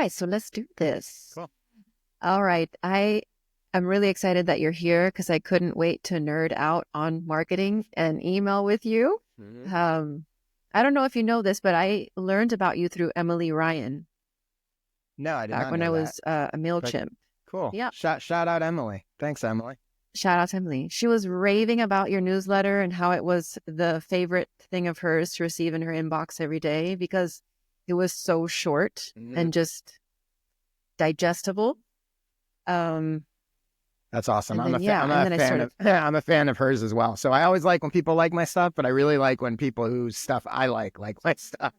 right, so let's do this. Cool. All right. I'm really excited that you're here because I couldn't wait to nerd out on marketing and email with you. I don't know if you know this, but I learned about you through Emily Ryan. No, I did back not when know I that. was a MailChimp. Cool. Yeah. Shout out Emily. Thanks, Emily. Shout out to Emily. She was raving about your newsletter and how it was the favorite thing of hers to receive in her inbox every day because it was so short and just digestible. That's awesome. And I'm then, I'm a fan of hers as well. So I always like when people like my stuff, but I really like when people whose stuff I like my stuff.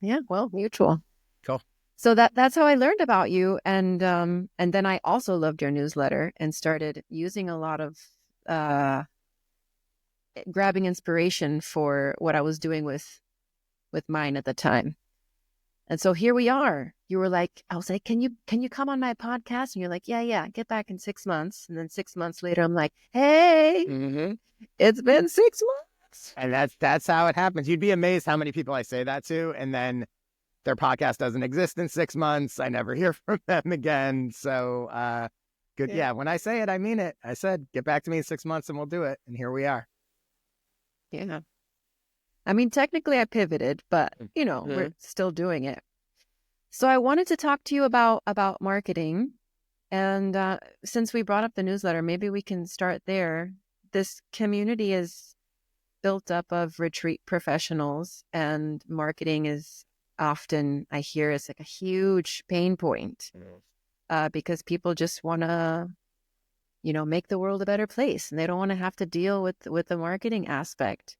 Yeah, well, mutual. Cool. So that's how I learned about you, and then I also loved your newsletter and started using a lot of grabbing inspiration for what I was doing with mine at the time. And so here we are. You were like, I was like, can you come on my podcast? And you're like, yeah, get back in 6 months. And then 6 months later, I'm like, hey, it's been 6 months. And that's how it happens. You'd be amazed how many people I say that to, and then their podcast doesn't exist in 6 months. I never hear from them again. So good. Yeah, when I say it, I mean it. I said, get back to me in 6 months and we'll do it. And here we are. Yeah. I mean, technically I pivoted, but we're still doing it. So I wanted to talk to you about marketing. And since we brought up the newsletter, maybe we can start there. This community is built up of retreat professionals, and marketing is often, I hear, it's like a huge pain point because people just want to, make the world a better place, and they don't want to have to deal with the marketing aspect.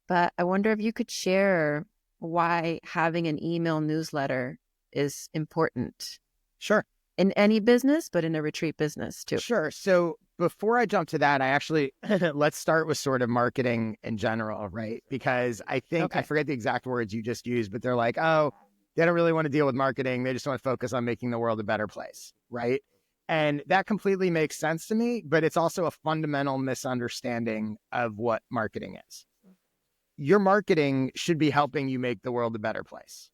But I wonder if you could share why having an email newsletter is important. Sure. In any business, but in a retreat business too. Sure. So before I jump to that, I actually, let's start with sort of marketing in general, right? Because I think, I forget the exact words you just used, but they're like, oh, they don't really want to deal with marketing. They just want to focus on making the world a better place, right? And that completely makes sense to me, but it's also a fundamental misunderstanding of what marketing is. Your marketing should be helping you make the world a better place.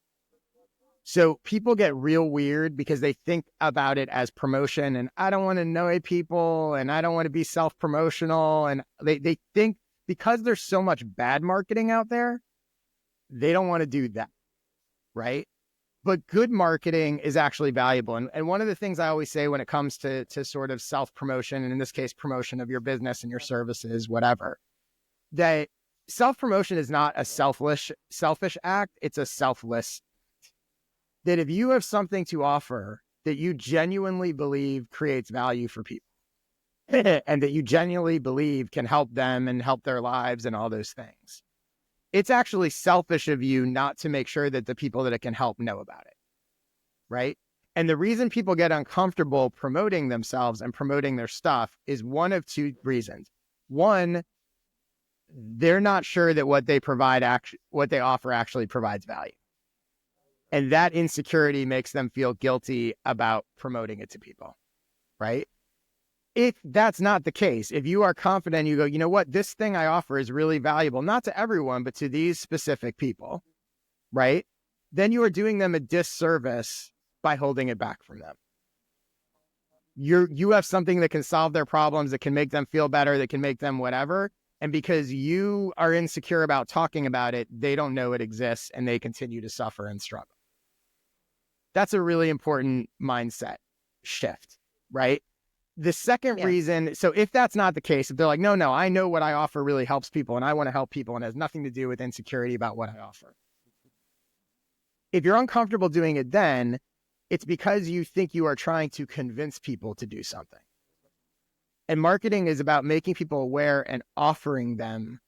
So people get real weird because they think about it as promotion, and I don't want to annoy people, and I don't want to be self-promotional. And they think because there's so much bad marketing out there, they don't want to do that, right? But good marketing is actually valuable. And one of the things I always say when it comes to sort of self-promotion, and in this case, promotion of your business and your services, whatever, that self-promotion is not a selfish act. It's a selfless act. That if you have something to offer that you genuinely believe creates value for people and that you genuinely believe can help them and help their lives and all those things, it's actually selfish of you not to make sure that the people that it can help know about it, right? And the reason people get uncomfortable promoting themselves and promoting their stuff is one of two reasons. One, they're not sure that what they offer actually provides value. And that insecurity makes them feel guilty about promoting it to people, right? If that's not the case, if you are confident, you go, you know what, this thing I offer is really valuable, not to everyone, but to these specific people, right? Then you are doing them a disservice by holding it back from them. You have something that can solve their problems, that can make them feel better, that can make them whatever. And because you are insecure about talking about it, they don't know it exists and they continue to suffer and struggle. That's a really important mindset shift, right? The second reason, so if that's not the case, if they're like, no, I know what I offer really helps people and I want to help people and has nothing to do with insecurity about what I offer. If you're uncomfortable doing it, then it's because you think you are trying to convince people to do something. And marketing is about making people aware and offering them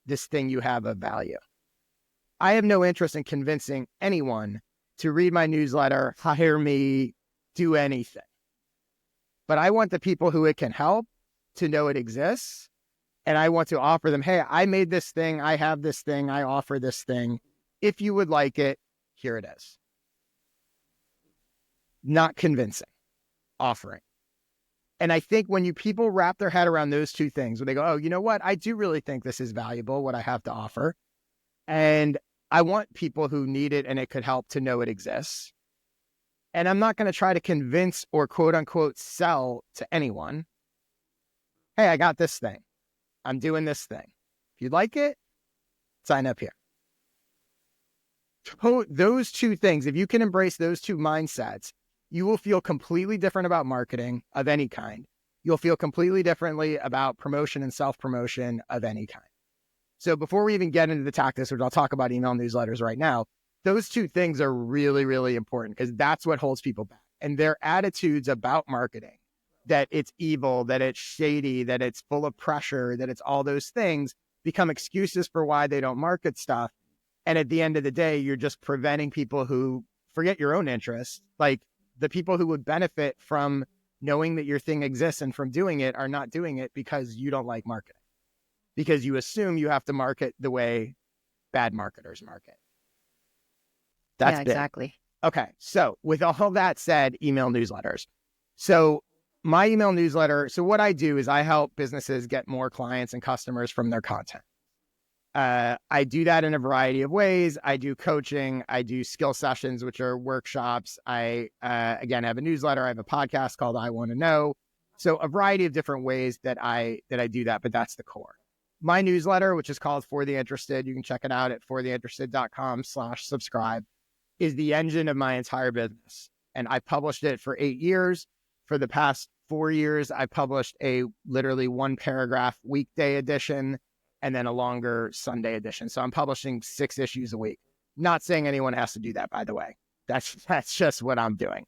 this thing you have of value. I have no interest in convincing anyone to read my newsletter, hire me, do anything. But I want the people who it can help to know it exists. And I want to offer them, hey, I made this thing. I have this thing. I offer this thing. If you would like it, here it is. Not convincing, offering. And I think when people wrap their head around those two things, when they go, oh, you know what? I do really think this is valuable, what I have to offer. And I want people who need it and it could help to know it exists. And I'm not going to try to convince or quote unquote sell to anyone. Hey, I got this thing. I'm doing this thing. If you'd like it, sign up here. Those two things, if you can embrace those two mindsets, you will feel completely different about marketing of any kind. You'll feel completely differently about promotion and self-promotion of any kind. So before we even get into the tactics, which I'll talk about email newsletters right now, those two things are really, really important because that's what holds people back. And their attitudes about marketing, that it's evil, that it's shady, that it's full of pressure, that it's all those things, become excuses for why they don't market stuff. And at the end of the day, you're just preventing people who forget your own interests. Like the people who would benefit from knowing that your thing exists and from doing it are not doing it because you don't like marketing, because you assume you have to market the way bad marketers market. That's exactly. Okay. So with all that said, email newsletters. So my email newsletter. So what I do is I help businesses get more clients and customers from their content. I do that in a variety of ways. I do coaching. I do skill sessions, which are workshops. I, again, have a newsletter. I have a podcast called I Want to Know. So a variety of different ways that I do that, but that's the core. My newsletter, which is called For the Interested, you can check it out at fortheinterested.com/subscribe, is the engine of my entire business. And I published it for 8 years. For the past 4 years, I published a literally 1-paragraph weekday edition and then a longer Sunday edition. So I'm publishing 6 issues a week. Not saying anyone has to do that, by the way. That's just what I'm doing.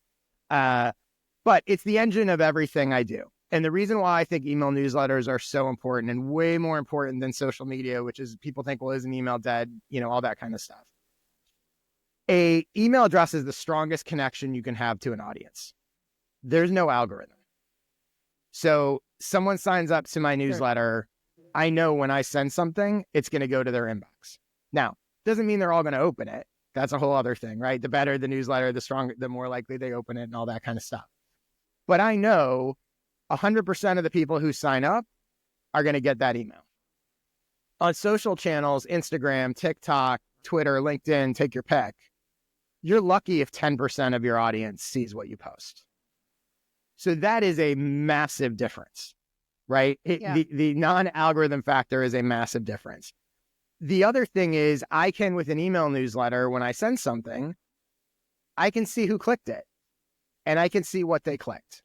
But it's the engine of everything I do. And the reason why I think email newsletters are so important and way more important than social media, which is people think, well, isn't email dead? You know, all that kind of stuff. A email address is the strongest connection you can have to an audience. There's no algorithm. So someone signs up to my newsletter, I know when I send something, it's going to go to their inbox. Now, doesn't mean they're all going to open it. That's a whole other thing, right? The better the newsletter, the stronger, the more likely they open it and all that kind of stuff. But I know 100% of the people who sign up are going to get that email. On social channels, Instagram, TikTok, Twitter, LinkedIn, take your pick. You're lucky if 10% of your audience sees what you post. So that is a massive difference, right? The non-algorithm factor is a massive difference. The other thing is I can, with an email newsletter, when I send something, I can see who clicked it and I can see what they clicked.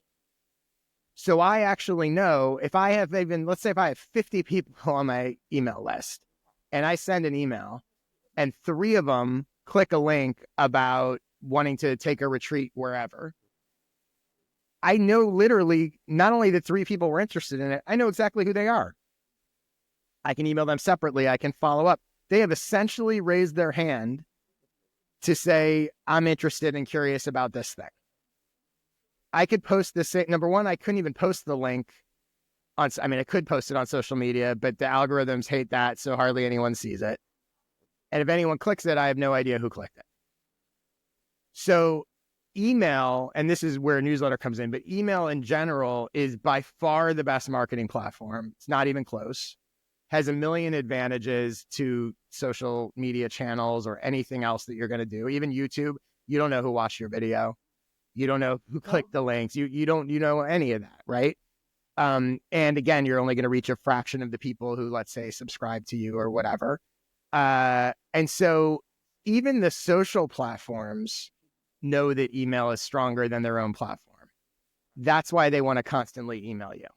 So I actually know if I have let's say if I have 50 people on my email list and I send an email and 3 of them click a link about wanting to take a retreat wherever, I know literally not only that 3 people were interested in it, I know exactly who they are. I can email them separately. I can follow up. They have essentially raised their hand to say, I'm interested and curious about this thing. I could post this. Number one, I couldn't even post the link I could post it on social media, but the algorithms hate that. So hardly anyone sees it. And if anyone clicks it, I have no idea who clicked it. So email, and this is where a newsletter comes in, but email in general is by far the best marketing platform. It's not even close. Has a million advantages to social media channels or anything else that you're going to do. Even YouTube, you don't know who watched your video. You don't know who clicked the links. You don't know any of that, right? And again, you're only going to reach a fraction of the people who, let's say, subscribe to you or whatever. And so even the social platforms know that email is stronger than their own platform. That's why they want to constantly email you.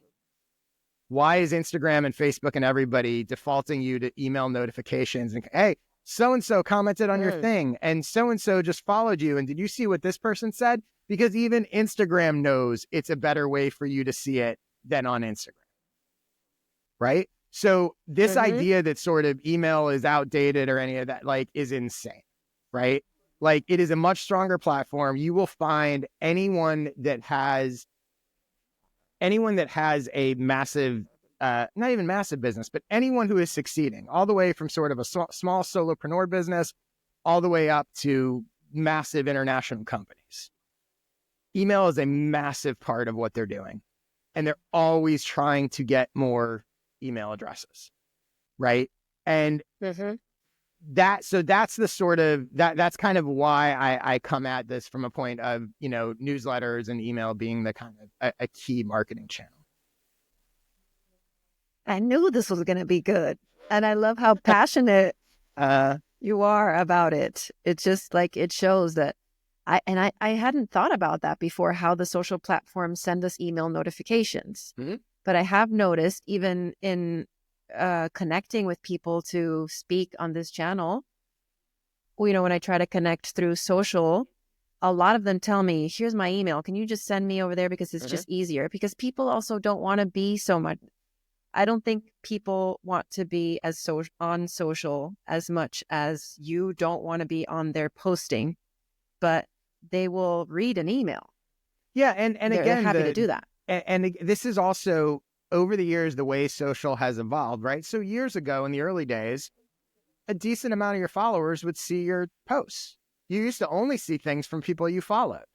Why is Instagram and Facebook and everybody defaulting you to email notifications and, hey, so-and-so commented on your thing and so-and-so just followed you. And did you see what this person said? Because even Instagram knows it's a better way for you to see it than on Instagram, right? So this idea that sort of email is outdated or any of that, like, is insane, right? Like, it is a much stronger platform. You will find anyone that has a massive, not even massive business, but anyone who is succeeding, all the way from sort of a small solopreneur business all the way up to massive international companies. Email is a massive part of what they're doing. And they're always trying to get more email addresses, right? And so that's the sort of that's kind of why I come at this from a point of, newsletters and email being the kind of a key marketing channel. I knew this was going to be good. And I love how passionate you are about it. It's just like, it shows that I hadn't thought about that before, how the social platforms send us email notifications. Mm-hmm. But I have noticed, even in connecting with people to speak on this channel, when I try to connect through social, a lot of them tell me, here's my email. Can you just send me over there? Because it's just easier. Because people also don't want to be so much. I don't think people want to be on social as much as you don't want to be on their posting, but they will read an email. Yeah. And they're happy to do that. And this is also, over the years, the way social has evolved, right? So years ago, in the early days, a decent amount of your followers would see your posts. You used to only see things from people you followed,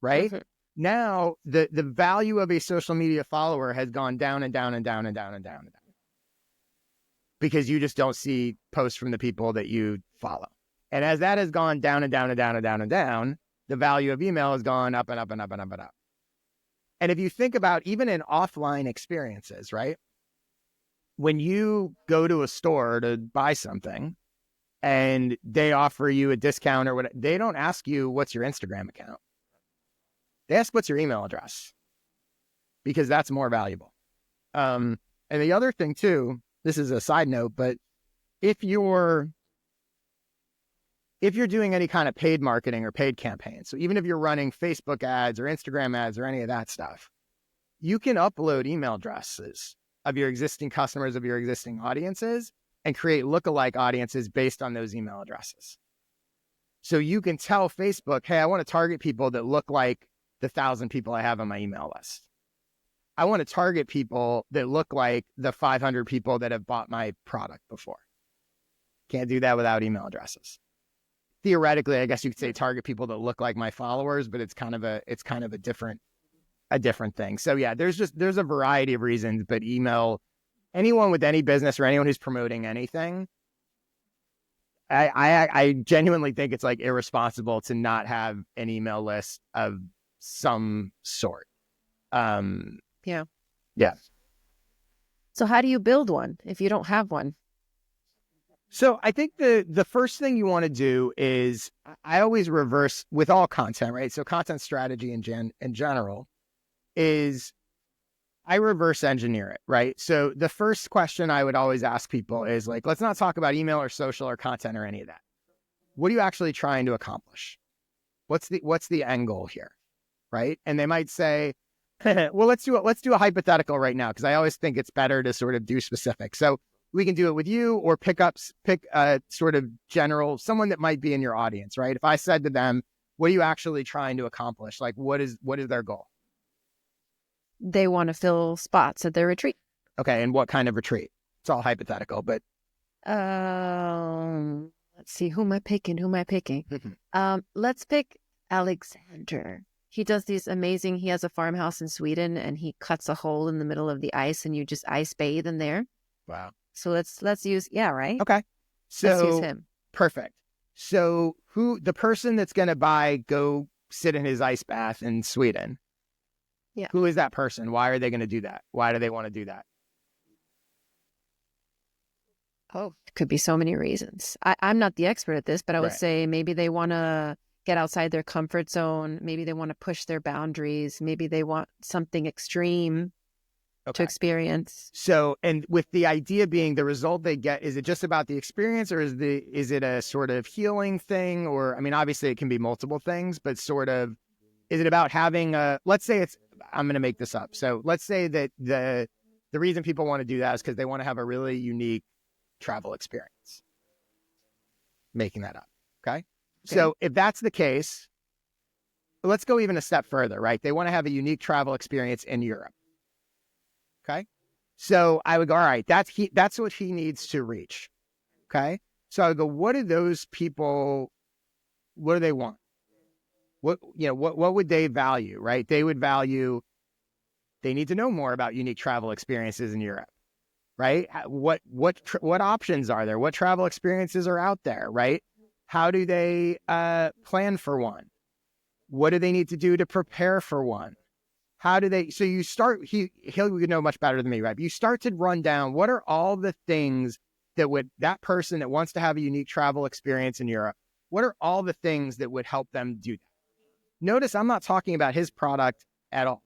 right? Mm-hmm. Now, the value of a social media follower has gone down and down and down and down and down and down, because you just don't see posts from the people that you follow. And as that has gone down and down and down and down and down, the value of email has gone up and up and up and up and up. And if you think about even in offline experiences, right? When you go to a store to buy something and they offer you a discount or whatever, they don't ask you, what's your Instagram account? They ask, what's your email address? Because that's more valuable. And the other thing too, this is a side note, but if you're doing any kind of paid marketing or paid campaign, so even if you're running Facebook ads or Instagram ads or any of that stuff, you can upload email addresses of your existing customers, of your existing audiences, and create lookalike audiences based on those email addresses. So you can tell Facebook, hey, I want to target people that look like the 1,000 people I have on my email list. I want to target people that look like the 500 people that have bought my product before. Can't do that without email addresses. Theoretically, I guess you could say target people that look like my followers, but it's kind of a different thing. So yeah, there's a variety of reasons, but email, anyone with any business or anyone who's promoting anything, I genuinely think it's like irresponsible to not have an email list of some sort. Yeah. So how do you build one if you don't have one? So I think the first thing you want to do is, I always reverse with all content, right? So content strategy in general is, I reverse engineer it, right? So the first question I would always ask people is like, let's not talk about email or social or content or any of that. What are you actually trying to accomplish? What's the end goal here, right? And they might say, well, let's do a hypothetical right now, because I always think it's better to sort of do specific. So we can do it with you, or pick sort of general, someone that might be in your audience, right? If I said to them, what are you actually trying to accomplish? Like, what is their goal? They want to fill spots at their retreat. Okay. And what kind of retreat? It's all hypothetical, but. Let's see. Who am I picking? Let's pick Alexander. He does these amazing, he has a farmhouse in Sweden, and he cuts a hole in the middle of the ice and you just ice bathe in there. Wow. So let's use, right? Okay. So let's use him. Perfect. So the person that's going to go sit in his ice bath in Sweden. Yeah. Who is that person? Why are they going to do that? Why do they want to do that? Oh, it could be so many reasons. I'm not the expert at this, but I would say maybe they want to get outside their comfort zone. Maybe they want to push their boundaries. Maybe they want something extreme to experience. So, and with the idea being the result they get, is it just about the experience, or is it a sort of healing thing? Or, I mean, obviously it can be multiple things, but sort of, is it about having let's say I'm going to make this up. So let's say that the reason people want to do that is because they want to have a really unique travel experience. Making that up. Okay. So if that's the case, let's go even a step further, right? They want to have a unique travel experience in Europe. Okay. So I would go, all right, that's what he needs to reach. Okay. So I would go, what do those people, what do they want? What would they value, right? They would value, they need to know more about unique travel experiences in Europe, right? What options are there? What travel experiences are out there, right? How do they plan for one? What do they need to do to prepare for one? How do they, so you start, he'll know much better than me, right? But you start to run down, what are all the things that person that wants to have a unique travel experience in Europe, what are all the things that would help them do that? Notice I'm not talking about his product at all,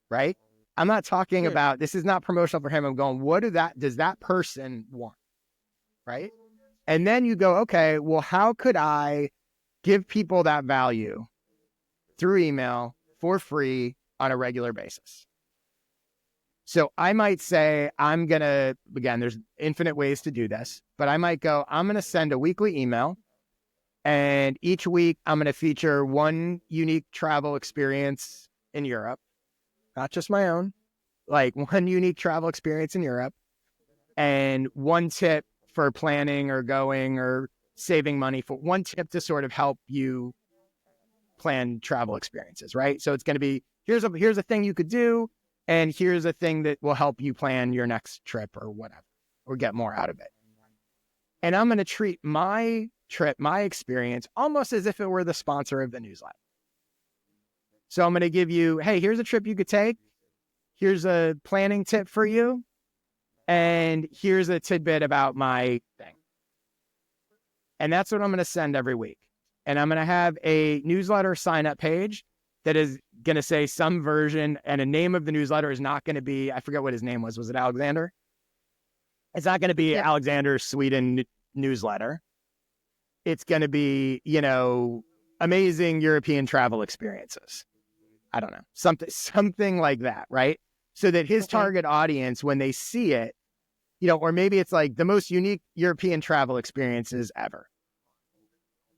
right? I'm not talking about, this is not promotional for him. I'm going, does that person want, right? And then you go, okay, well, how could I give people that value through email for free on a regular basis? So I might say, again, there's infinite ways to do this, but I might go, I'm going to send a weekly email, and each week I'm going to feature one unique travel experience in Europe, not just my own, like one unique travel experience in Europe, and one tip for planning or going or saving money, for one tip to sort of help you plan travel experiences, right? So it's going to be, here's a thing you could do, and here's a thing that will help you plan your next trip or whatever, or get more out of it. And I'm going to treat my trip, my experience, almost as if it were the sponsor of the newsletter. So I'm going to give you, hey, here's a trip you could take. Here's a planning tip for you. And here's a tidbit about my thing. And that's what I'm going to send every week. And I'm going to have a newsletter sign up page that is going to say some version, and a name of the newsletter is not going to be, I forget what his name was. Was it Alexander? It's not going to be Alexander's Sweden newsletter. It's going to be, amazing European travel experiences. I don't know, something like that, right? So that his target audience, when they see it, or maybe it's like the most unique European travel experiences ever.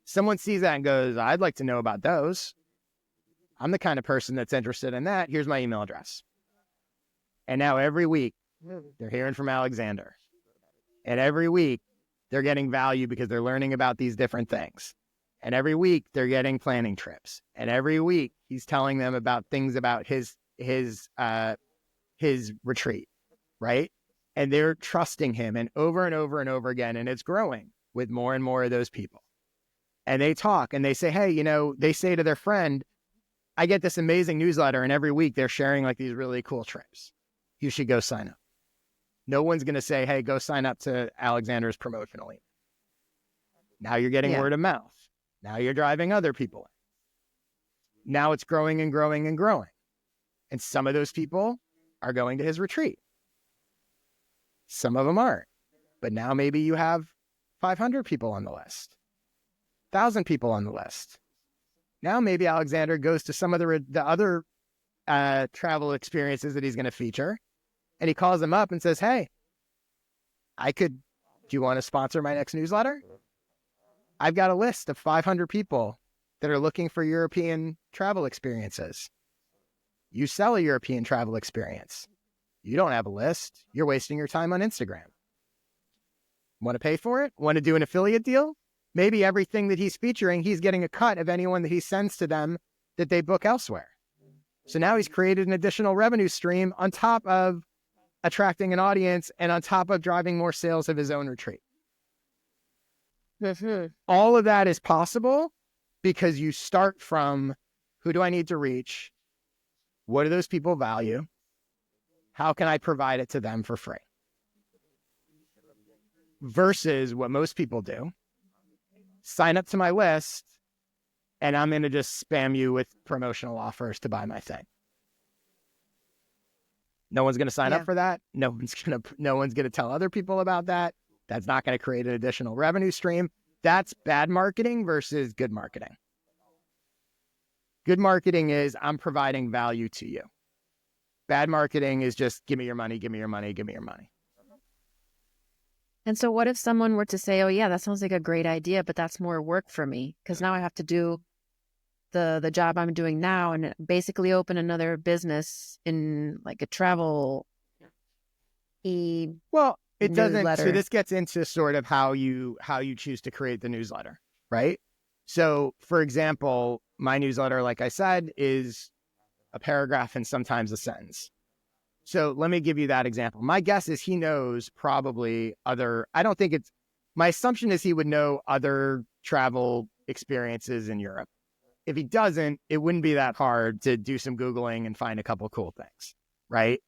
Someone sees that and goes, I'd like to know about those. I'm the kind of person that's interested in that. Here's my email address. And now every week they're hearing from Alexander. And every week they're getting value because they're learning about these different things. And every week they're getting planning trips. And every week he's telling them about things about his retreat, right? And they're trusting him, and over and over and over again. And it's growing with more and more of those people. And they talk and they say, hey, they say to their friend, I get this amazing newsletter, and every week they're sharing like these really cool trips. You should go sign up. No one's going to say, hey, go sign up to Alexander's promotional email. Now you're getting word of mouth. Now you're driving other people in. Now it's growing and growing and growing. And some of those people are going to his retreat. Some of them aren't. But now maybe you have 500 people on the list, 1,000 people on the list. Now maybe Alexander goes to some of the other travel experiences that he's going to feature, and he calls them up and says, hey, do you want to sponsor my next newsletter? I've got a list of 500 people that are looking for European travel experiences. You sell a European travel experience. You don't have a list. You're wasting your time on Instagram. Want to pay for it? Want to do an affiliate deal? Maybe everything that he's featuring, he's getting a cut of anyone that he sends to them that they book elsewhere. So now he's created an additional revenue stream on top of attracting an audience and on top of driving more sales of his own retreat. All of that is possible because you start from, who do I need to reach? What do those people value? How can I provide it to them for free? Versus what most people do, sign up to my list and I'm going to just spam you with promotional offers to buy my thing. No one's going to sign up for that. No one's going to tell other people about that. That's not going to create an additional revenue stream. That's bad marketing versus good marketing. Good marketing is I'm providing value to you. Bad marketing is just give me your money, give me your money, give me your money. And so what if someone were to say, oh yeah, that sounds like a great idea, but that's more work for me because now I have to do the job I'm doing now and basically open another business in like a travel Well, it doesn't. newsletter. So this gets into sort of how you choose to create the newsletter, right? So for example, my newsletter, like I said, is a paragraph and sometimes a sentence. So let me give you that example. My guess is he knows probably my assumption is he would know other travel experiences in Europe. If he doesn't, it wouldn't be that hard to do some Googling and find a couple cool things, right?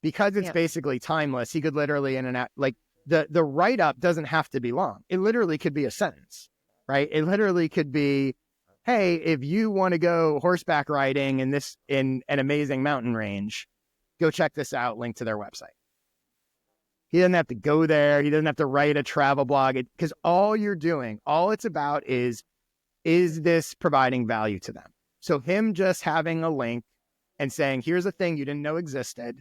Because it's basically timeless. He could literally the write-up doesn't have to be long. It literally could be a sentence, right? It literally could be, hey, if you want to go horseback riding in an amazing mountain range, go check this out, link to their website. He doesn't have to go there. He doesn't have to write a travel blog because all it's about is this providing value to them? So him just having a link and saying, here's a thing you didn't know existed,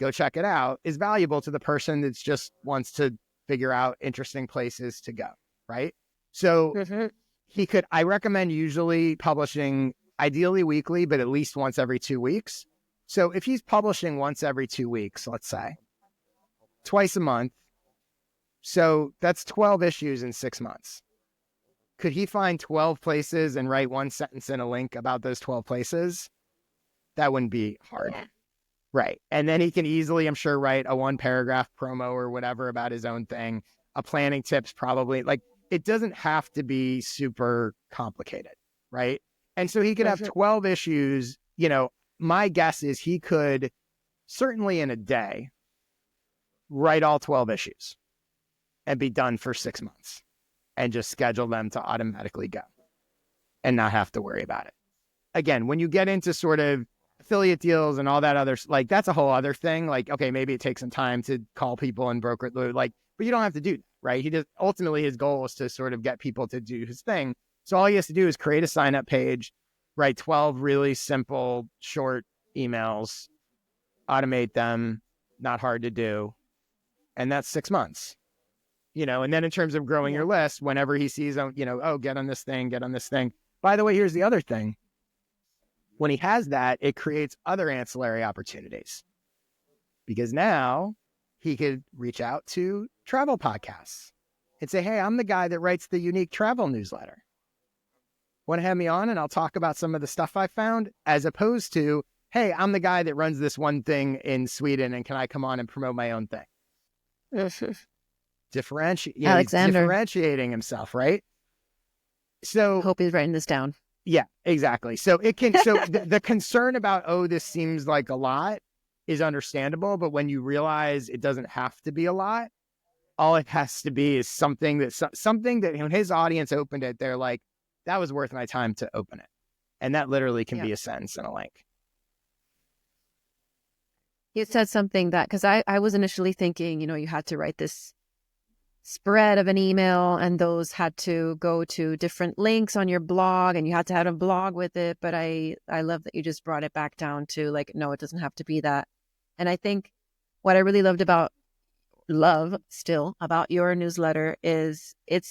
go check it out, is valuable to the person that's just wants to figure out interesting places to go, right? So I recommend usually publishing, ideally weekly, but at least once every 2 weeks. So if he's publishing once every 2 weeks, let's say, twice a month, so that's 12 issues in 6 months. Could he find 12 places and write one sentence in a link about those 12 places? That wouldn't be hard. Yeah. Right. And then he can easily, I'm sure, write a 1-paragraph promo or whatever about his own thing, a planning tips probably. It doesn't have to be super complicated, right? And so he could have 12 issues. My guess is he could, certainly in a day, write all 12 issues and be done for 6 months and just schedule them to automatically go and not have to worry about it. Again, when you get into sort of affiliate deals and all that other, that's a whole other thing. Okay, maybe it takes some time to call people and broker it, but you don't have to do that, right? He just, ultimately his goal is to sort of get people to do his thing. So all he has to do is create a sign-up page, write 12 really simple, short emails, automate them, not hard to do. And that's 6 months, and then in terms of growing your list, whenever he sees, get on this thing. By the way, here's the other thing. When he has that, it creates other ancillary opportunities because now he could reach out to travel podcasts and say, hey, I'm the guy that writes the unique travel newsletter. Want to have me on and I'll talk about some of the stuff I found, as opposed to, hey, I'm the guy that runs this one thing in Sweden and can I come on and promote my own thing? Differentiating himself, right? So hope he's writing this down. Yeah, exactly. So the concern about, this seems like a lot is understandable, but when you realize it doesn't have to be a lot, all it has to be is something that when his audience opened it, they're like, that was worth my time to open it. And that literally can be a sentence and a link. You said something that, because I was initially thinking, you had to write this spread of an email and those had to go to different links on your blog and you had to have a blog with it. But I love that you just brought it back down to no, it doesn't have to be that. And I think what I really love still about your newsletter is it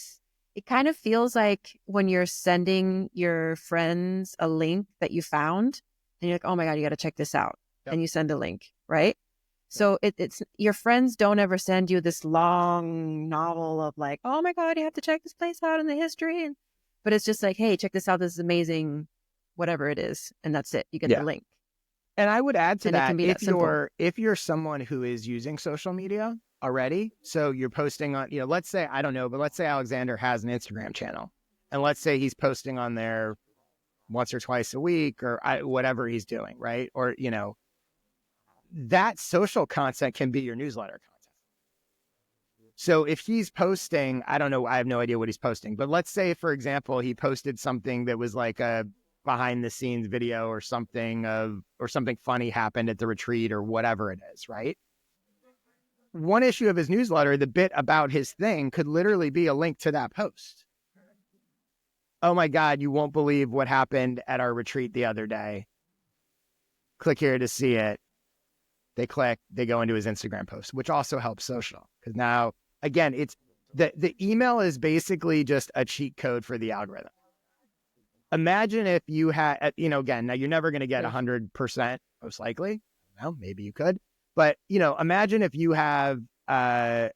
kind of feels like when you're sending your friends a link that you found and you're like, oh my God, you got to check this out. Yep. And you send a link, right? So it's your friends don't ever send you this long novel of oh my God, you have to check this place out in the history. But it's just hey, check this out. This is amazing, whatever it is. And that's it. You get the link. And I would add to that, if you're someone who is using social media already, so you're posting on, let's say, I don't know, but let's say Alexander has an Instagram channel. And let's say he's posting on there once or twice a week or whatever he's doing, right? Or, that social content can be your newsletter content. So if he's posting, I don't know, I have no idea what he's posting, but let's say, for example, he posted something that was a behind the scenes video or something funny happened at the retreat or whatever it is, right? One issue of his newsletter, the bit about his thing could literally be a link to that post. Oh my God, you won't believe what happened at our retreat the other day. Click here to see it. They click, they go into his Instagram post, which also helps social. Because now, again, it's the email is basically just a cheat code for the algorithm. Imagine if you had, again, now you're never going to get 100%, most likely. Well, maybe you could. But, imagine if you have 500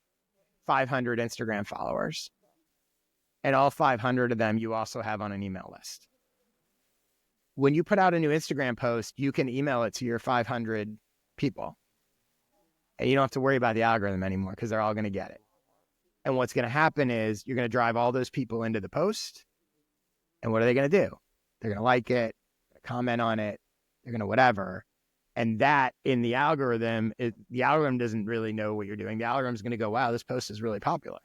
Instagram followers and all 500 of them you also have on an email list. When you put out a new Instagram post, you can email it to your 500 people And you don't have to worry about the algorithm anymore because they're all going to get it. And what's going to happen is you're going to drive all those people into the post. And what are they going to do? They're going to like it, comment on it, they're going to whatever. And that in the algorithm, the algorithm doesn't really know what you're doing. The algorithm's going to go, wow, this post is really popular.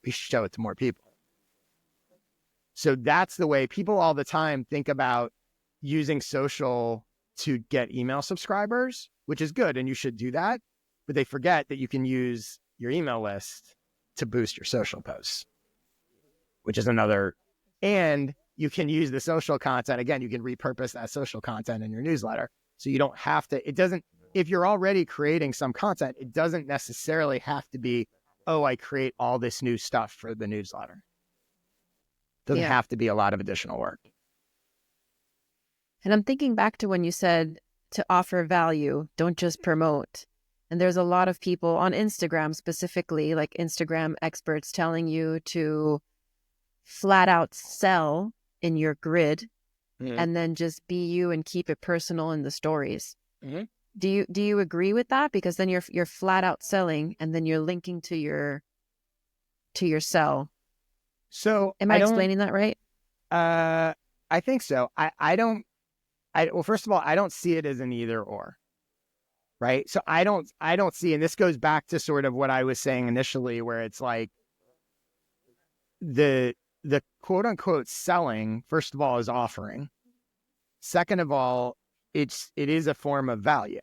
We should show it to more people. So that's the way people all the time think about using social to get email subscribers, which is good. And you should do that. But they forget that you can use your email list to boost your social posts, which is another. And you can use the social content. Again, you can repurpose that social content in your newsletter. So you don't have to, it doesn't, if you're already creating some content, it doesn't necessarily have to be, oh, I create all this new stuff for the newsletter. Doesn't have to be a lot of additional work. And I'm thinking back to when you said to offer value, don't just promote. And there's a lot of people on Instagram specifically, like Instagram experts telling you to flat out sell in your grid and then just be you and keep it personal in the stories. Do you agree with that? Because then you're flat out selling and then you're linking to your sell. So am I explaining that right? I think so. Well, first of all, I don't see it as an either or, right? So I don't see, and this goes back to sort of what I was saying initially, where it's like the quote unquote selling, first of all, is offering. Second of all, it is a form of value.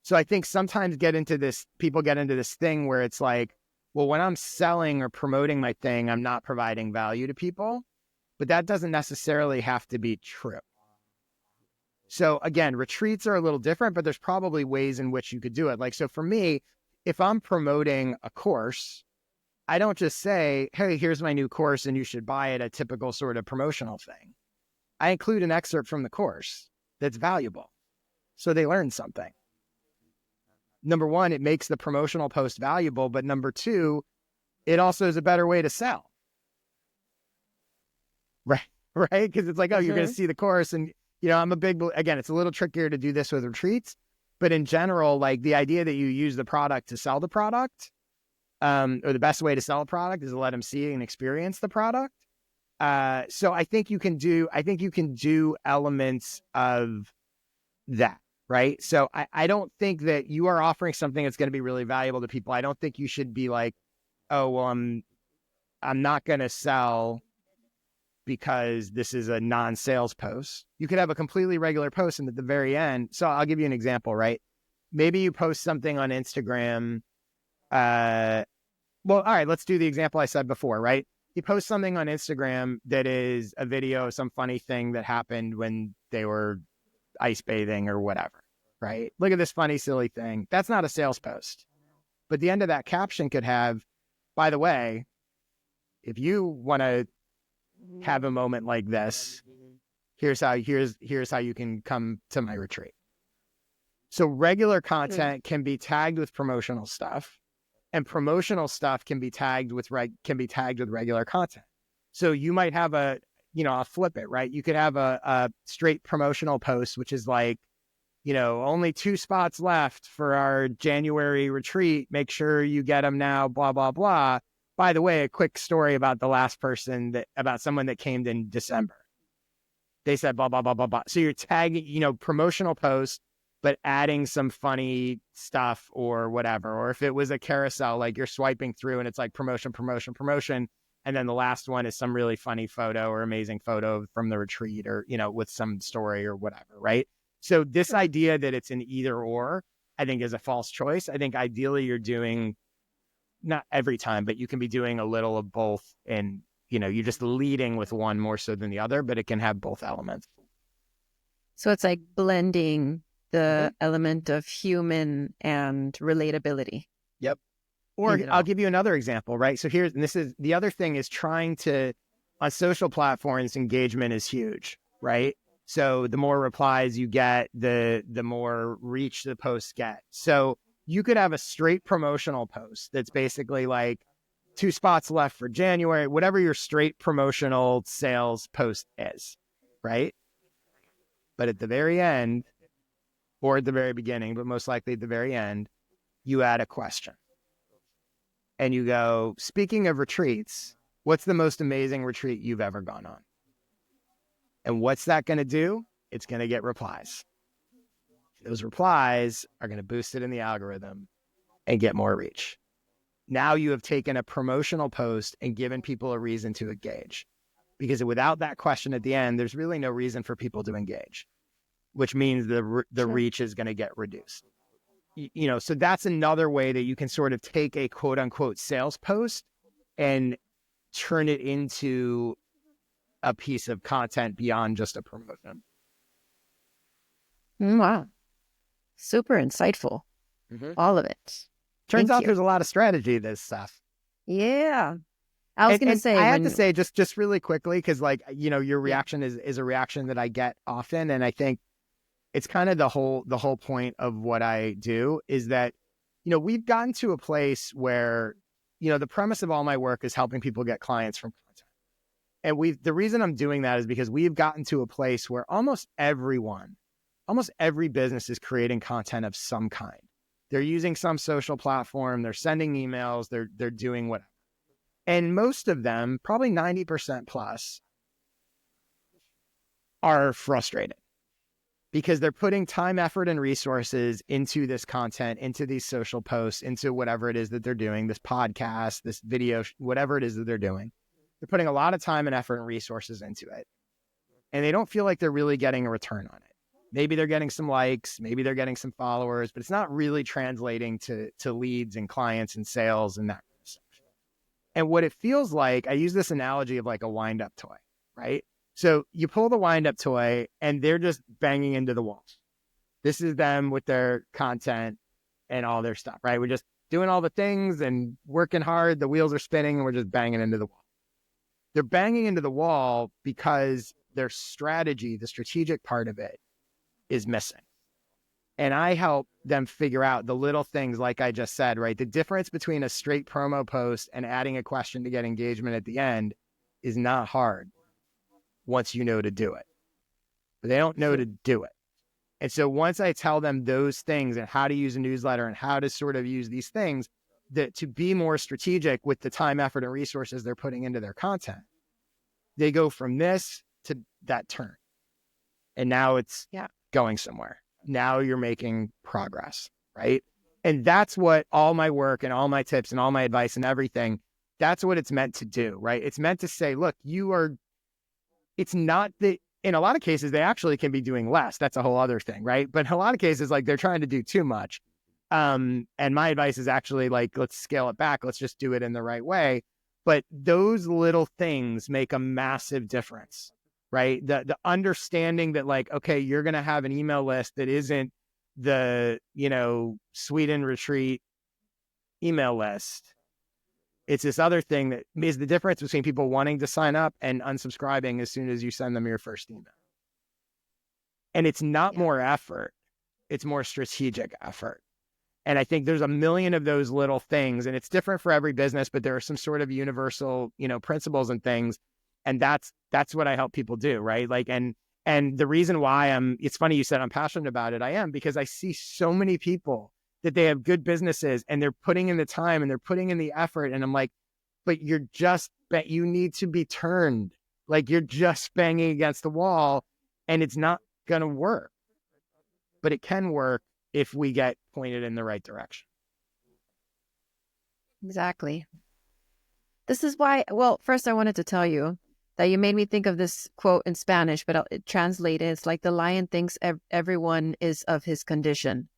So I think sometimes people get into this thing where it's like, well, when I'm selling or promoting my thing, I'm not providing value to people, but that doesn't necessarily have to be true. So again, retreats are a little different, but there's probably ways in which you could do it. Like, so for me, if I'm promoting a course, I don't just say, hey, here's my new course and you should buy it, a typical sort of promotional thing. I include an excerpt from the course that's valuable. So they learn something. Number one, it makes the promotional post valuable, but number two, it also is a better way to sell. Right? Because it's like, oh, you're going to see the course. And, I'm again, it's a little trickier to do this with retreats, but in general, like the idea that you use the product to sell the product, or the best way to sell a product is to let them see and experience the product. So I think you can do elements of that, right? So I don't think that you are offering something that's going to be really valuable to people. I don't think you should be like, oh, well, I'm not going to sell because this is a non-sales post. You could have a completely regular post and at the very end. So I'll give you an example, right? Maybe you post something on Instagram. Well, all right, let's do the example I said before, right? You post something on Instagram that is a video of some funny thing that happened when they were ice bathing or whatever, right? Look at this funny, silly thing. That's not a sales post. But the end of that caption could have, by the way, if you want to have a moment like this, here's how you can come to my retreat. So regular content can be tagged with promotional stuff. And promotional stuff can be tagged with regular content. So you might have I'll flip it, right? You could have a straight promotional post, which is like, only 2 spots left for our January retreat. Make sure you get them now, blah, blah, blah. By the way, a quick story about the last person about someone that came in December. They said, blah, blah, blah, blah, blah. So you're tagging, promotional post, but adding some funny stuff or whatever. Or if it was a carousel, like you're swiping through and it's like promotion, promotion, promotion. And then the last one is some really funny photo or amazing photo from the retreat or, with some story or whatever, right? So this idea that it's an either or, I think is a false choice. I think ideally you're doing, not every time, but you can be doing a little of both. And, you're just leading with one more so than the other, but it can have both elements. So it's like blending the element of human and relatability. Yep. Or I'll give you another example, right? So the other thing is trying to, on social platforms, engagement is huge, right? So the more replies you get, the more reach the posts get. So you could have a straight promotional post that's basically like 2 spots left for January, whatever your straight promotional sales post is, right? But at the very end, or at the very beginning, but most likely at the very end, you add a question. And you go, speaking of retreats, what's the most amazing retreat you've ever gone on? And what's that going to do? It's going to get replies. Those replies are going to boost it in the algorithm and get more reach. Now you have taken a promotional post and given people a reason to engage. Because without that question at the end, there's really no reason for people to engage, which means the reach is going to get reduced. So that's another way that you can sort of take a quote unquote sales post and turn it into a piece of content beyond just a promotion. Wow. Super insightful. All of it. Turns out there's a lot of strategy to this stuff. Yeah. I was going to say, I have to say just really quickly, because your reaction is a reaction that I get often. And I think it's kind of the whole point of what I do is that, we've gotten to a place where, the premise of all my work is helping people get clients from content. And the reason I'm doing that is because we've gotten to a place where almost every business is creating content of some kind. They're using some social platform, they're sending emails, they're doing whatever. And most of them, probably 90% plus, are frustrated because they're putting time, effort, and resources into this content, into these social posts, into whatever it is that they're doing, this podcast, this video, whatever it is that they're doing. They're putting a lot of time and effort and resources into it. And they don't feel like they're really getting a return on it. Maybe they're getting some likes, maybe they're getting some followers, but it's not really translating to leads and clients and sales and that kind of stuff. And what it feels like, I use this analogy of like a wind-up toy, right? So you pull the wind-up toy and they're just banging into the walls. This is them with their content and all their stuff, right? We're just doing all the things and working hard. The wheels are spinning and we're just banging into the wall. They're banging into the wall because their strategy, the strategic part of it, is missing. And I help them figure out the little things, like I just said, right? The difference between a straight promo post and adding a question to get engagement at the end is not hard once you know to do it. But they don't know to do it. And so once I tell them those things and how to use a newsletter and how to sort of use these things to be more strategic with the time, effort, and resources they're putting into their content, they go from this to that turn. And now it's going somewhere. Now you're making progress, right? And that's what all my work and all my tips and all my advice and everything, that's what it's meant to do, right? It's meant to say, look, it's not that in a lot of cases, they actually can be doing less. That's a whole other thing, right? But in a lot of cases, like they're trying to do too much. And my advice is actually like, let's scale it back. Let's just do it in the right way. But those little things make a massive difference. Right? The understanding that like, okay, you're going to have an email list that isn't the, Sweden retreat email list. It's this other thing that is the difference between people wanting to sign up and unsubscribing as soon as you send them your first email. And it's not more effort. It's more strategic effort. And I think there's a million of those little things, and it's different for every business, but there are some sort of universal, principles and things. And that's what I help people do, right? Like, and the reason why it's funny you said I'm passionate about it. I am, because I see so many people that they have good businesses and they're putting in the time and they're putting in the effort. And I'm like, but you need to be turned. Like you're just banging against the wall and it's not going to work, but it can work if we get pointed in the right direction. Exactly. This is why, well, first I wanted to tell you that you made me think of this quote in Spanish, but it translated, it's like the lion thinks everyone is of his condition.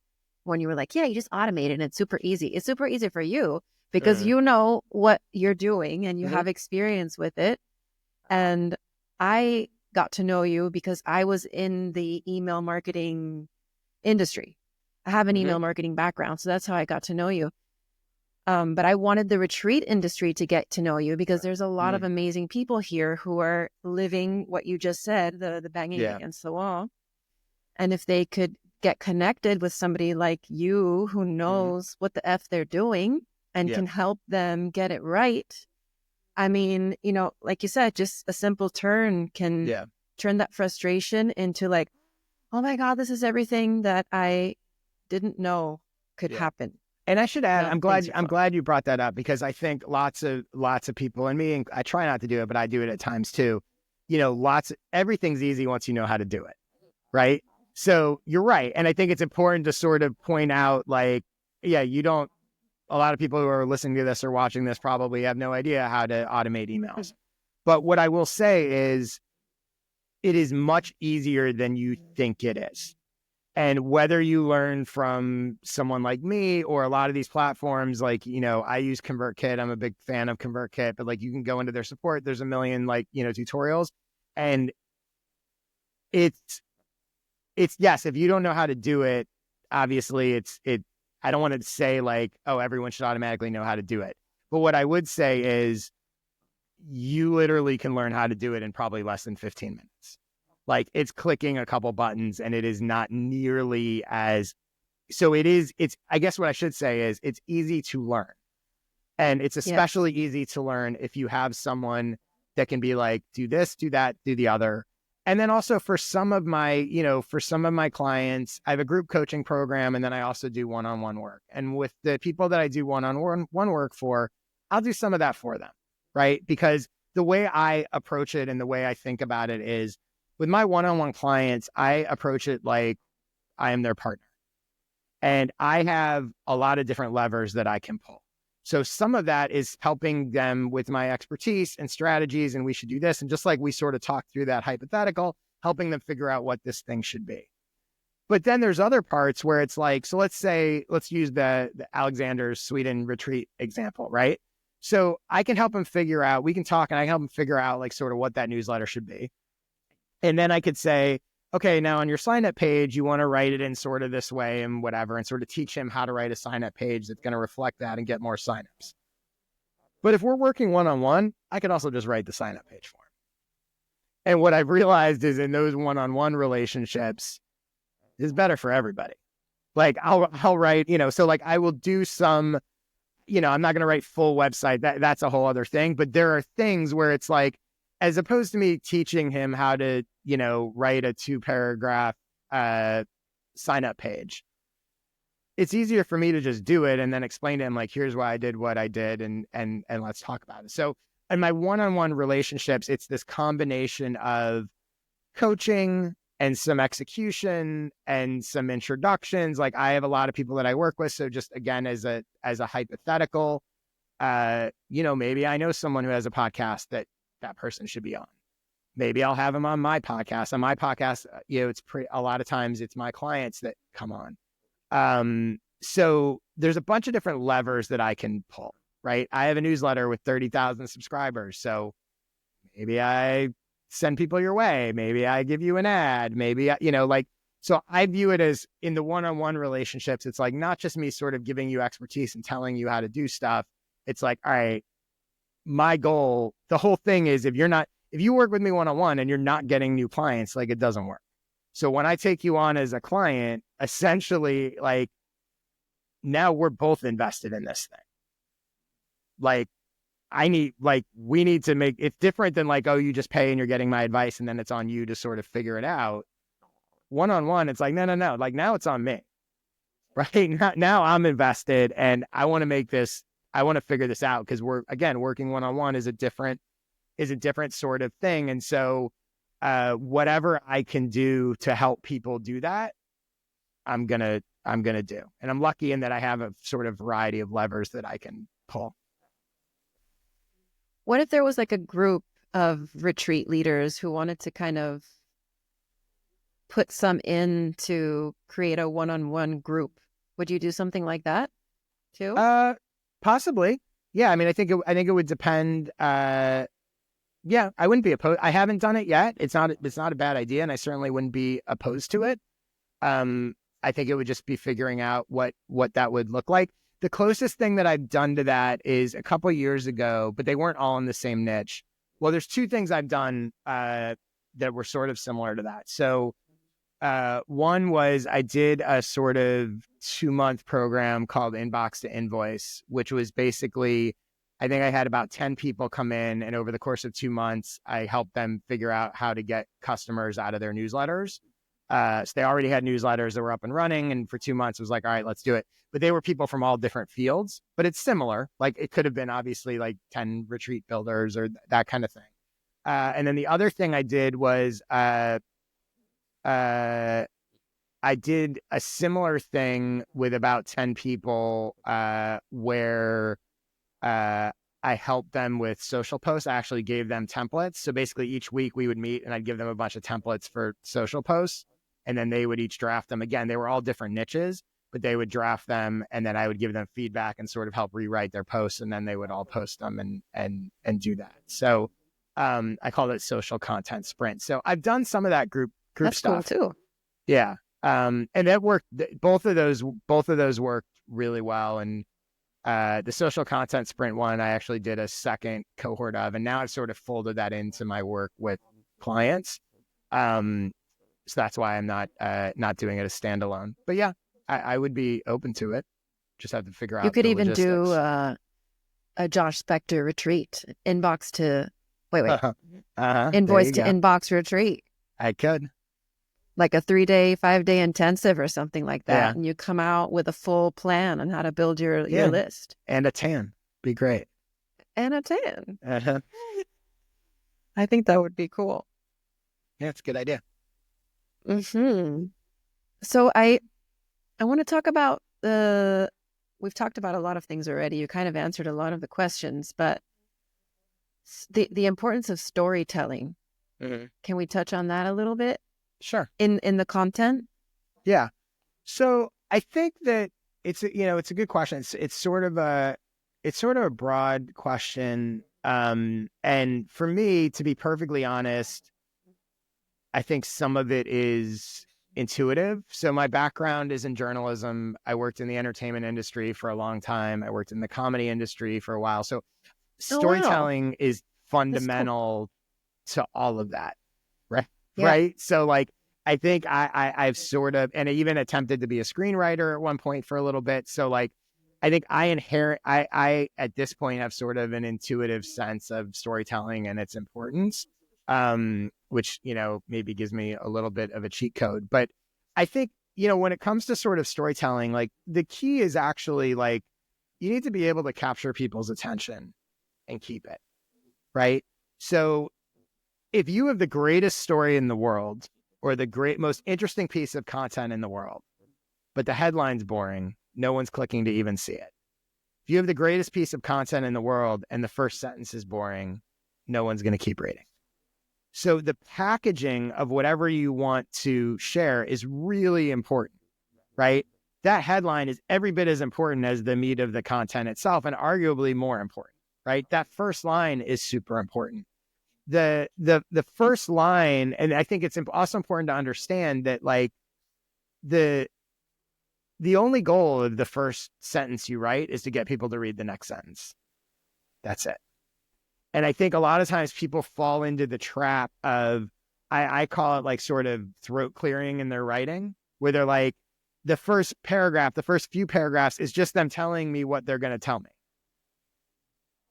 When you were like, yeah, you just automate it and it's super easy. It's super easy for you because you know what you're doing and you have experience with it. And I got to know you because I was in the email marketing industry. I have an email marketing background, so that's how I got to know you. But I wanted the retreat industry to get to know you because there's a lot of amazing people here who are living what you just said, the banging against the wall. And if they could get connected with somebody like you who knows what the F they're doing and can help them get it right. I mean, like you said, just a simple turn can turn that frustration into like, oh my God, this is everything that I didn't know could happen. And I should add, No, I'm glad you brought that up, because I think lots of people, and me, and I try not to do it, but I do it at times too. Everything's easy once you know how to do it, right? So you're right. And I think it's important to sort of point out, like, yeah, a lot of people who are listening to this or watching this probably have no idea how to automate emails. But what I will say is, it is much easier than you think it is. And whether you learn from someone like me or a lot of these platforms, like, I use ConvertKit. I'm a big fan of ConvertKit, but like, you can go into their support. There's a million, like, tutorials. And it's yes, if you don't know how to do it, obviously I don't want to say like, oh, everyone should automatically know how to do it. But what I would say is, you literally can learn how to do it in probably less than 15 minutes. Like, it's clicking a couple buttons, and it is not nearly as, so it's, I guess what I should say is, it's easy to learn. And it's especially easy to learn if you have someone that can be like, do this, do that, do the other. And then also for some of my clients, I have a group coaching program, and then I also do one-on-one work. And with the people that I do one-on-one work for, I'll do some of that for them, right? Because the way I approach it and the way I think about it is, with my one-on-one clients, I approach it like I am their partner. And I have a lot of different levers that I can pull. So some of that is helping them with my expertise and strategies, and we should do this. And just like we sort of talked through that hypothetical, helping them figure out what this thing should be. But then there's other parts where it's like, so let's use the 𝗤𝗢𝗓𝗓𝗔𝗕𝗓 retreat example, right? So I can help them figure out, we can talk, and I can help them figure out like sort of what that newsletter should be. And then I could say, okay, now on your sign up page, you want to write it in sort of this way and whatever, and sort of teach him how to write a sign up page that's going to reflect that and get more signups. But if we're working one-on-one, I could also just write the sign up page for him. And what I've realized is, in those one-on-one relationships, is better for everybody. Like, I'll write, so like I will do some, I'm not going to write full website. That's a whole other thing. But there are things where it's like, as opposed to me teaching him how to, write a 2-paragraph sign up page, it's easier for me to just do it and then explain to him, like, here's why I did what I did, and let's talk about it. So in my one-on-one relationships, it's this combination of coaching and some execution and some introductions. Like, I have a lot of people that I work with. So just again, as a hypothetical, maybe I know someone who has a podcast that person should be on. Maybe I'll have them on my podcast. On my podcast, it's a lot of times it's my clients that come on. So there's a bunch of different levers that I can pull, right? I have a newsletter with 30,000 subscribers. So maybe I send people your way. Maybe I give you an ad. Maybe, so I view it as, in the one-on-one relationships, it's like not just me sort of giving you expertise and telling you how to do stuff. It's like, all right, my goal, the whole thing is, if you work with me one-on-one and you're not getting new clients, like, it doesn't work. So when I take you on as a client, essentially, like, now we're both invested in this thing. Like, we need to make it different than like, oh, you just pay and you're getting my advice and then it's on you to sort of figure it out. One-on-one, it's like, no. Like, now it's on me, right? Now I'm invested, and I want to figure this out, because we're, again, working one-on-one is a different sort of thing. And so whatever I can do to help people do that, I'm going to do. And I'm lucky in that I have a sort of variety of levers that I can pull. What if there was like a group of retreat leaders who wanted to kind of put some in to create a one-on-one group? Would you do something like that too? Possibly. Yeah. I mean, I think it would depend. Yeah, I wouldn't be opposed. I haven't done it yet. It's not a bad idea, and I certainly wouldn't be opposed to it. I think it would just be figuring out what that would look like. The closest thing that I've done to that is a couple of years ago, but they weren't all in the same niche. Well, there's two things I've done that were sort of similar to that. So one was, I did a sort of 2-month program called Inbox to Invoice, which was basically, I think I had about 10 people come in, and over the course of 2 months, I helped them figure out how to get customers out of their newsletters. So they already had newsletters that were up and running. And for 2 months, it was like, all right, let's do it. But they were people from all different fields, but it's similar. Like it could have been obviously like 10 retreat builders or that kind of thing. And then the other thing I did was I did a similar thing with about 10 people where I helped them with social posts. I actually gave them templates. So basically each week we would meet and I'd give them a bunch of templates for social posts. And then they would each draft them. Again, they were all different niches, but they would draft them and then I would give them feedback and sort of help rewrite their posts. And then they would all post them and do that. So I called it social content sprint. So I've done some of that group That's stuff cool too. Yeah. And that worked. Both of those worked really well. And the social content sprint one, I actually did a second cohort of, and now I've sort of folded that into my work with clients. So that's why I'm not doing it as standalone. But yeah, I would be open to it. Just have to figure out. You could the even logistics. do a Josh Spector retreat, invoice to inbox retreat. I could. Like a 3-day, 5-day intensive or something like that. Yeah. And you come out with a full plan on how to build your list. And a tan. Be great. And a tan. Uh-huh. I think that would be cool. Yeah, it's a good idea. Mm-hmm. So I want to talk about we've talked about a lot of things already. You kind of answered a lot of the questions, but the importance of storytelling. Mm-hmm. Can we touch on that a little bit? Sure. In the content? Yeah. So I think that it's a good question. It's sort of a broad question. And for me, to be perfectly honest, I think some of it is intuitive. So my background is in journalism. I worked in the entertainment industry for a long time. I worked in the comedy industry for a while. So storytelling is fundamental to all of that. Right. Yeah. Right. So like, I think I've sort of, and I even attempted to be a screenwriter at one point for a little bit. So like, I think I at this point have sort of an intuitive sense of storytelling and its importance, which, maybe gives me a little bit of a cheat code. But I think, when it comes to sort of storytelling, like the key is actually like, you need to be able to capture people's attention and keep it. Right. So if you have the greatest story in the world or the most interesting piece of content in the world, but the headline's boring, no one's clicking to even see it. If you have the greatest piece of content in the world and the first sentence is boring, no one's going to keep reading. So the packaging of whatever you want to share is really important, right? That headline is every bit as important as the meat of the content itself, and arguably more important, right? That first line is super important. The first line, and I think it's also important to understand that like the only goal of the first sentence you write is to get people to read the next sentence. That's it. And I think a lot of times people fall into the trap of, I call it like sort of throat clearing in their writing, where they're like, the first paragraph, the first few paragraphs is just them telling me what they're going to tell me.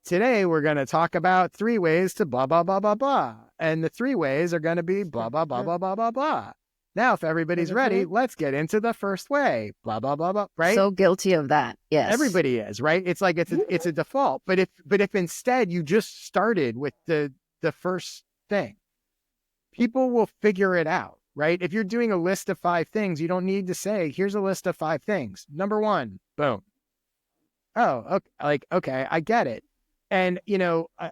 Today, we're going to talk about 3 ways to blah, blah, blah, blah, blah. And the 3 ways are going to be blah, blah, blah, blah, blah, blah, blah. Now, if everybody's ready, let's get into the first way. Blah, blah, blah, blah, right? So guilty of that. Yes. Everybody is, right? It's like it's a default. But if instead you just started with the first thing, people will figure it out, right? If you're doing a list of 5 things, you don't need to say, here's a list of 5 things. Number 1, boom. Oh, okay, I get it. And,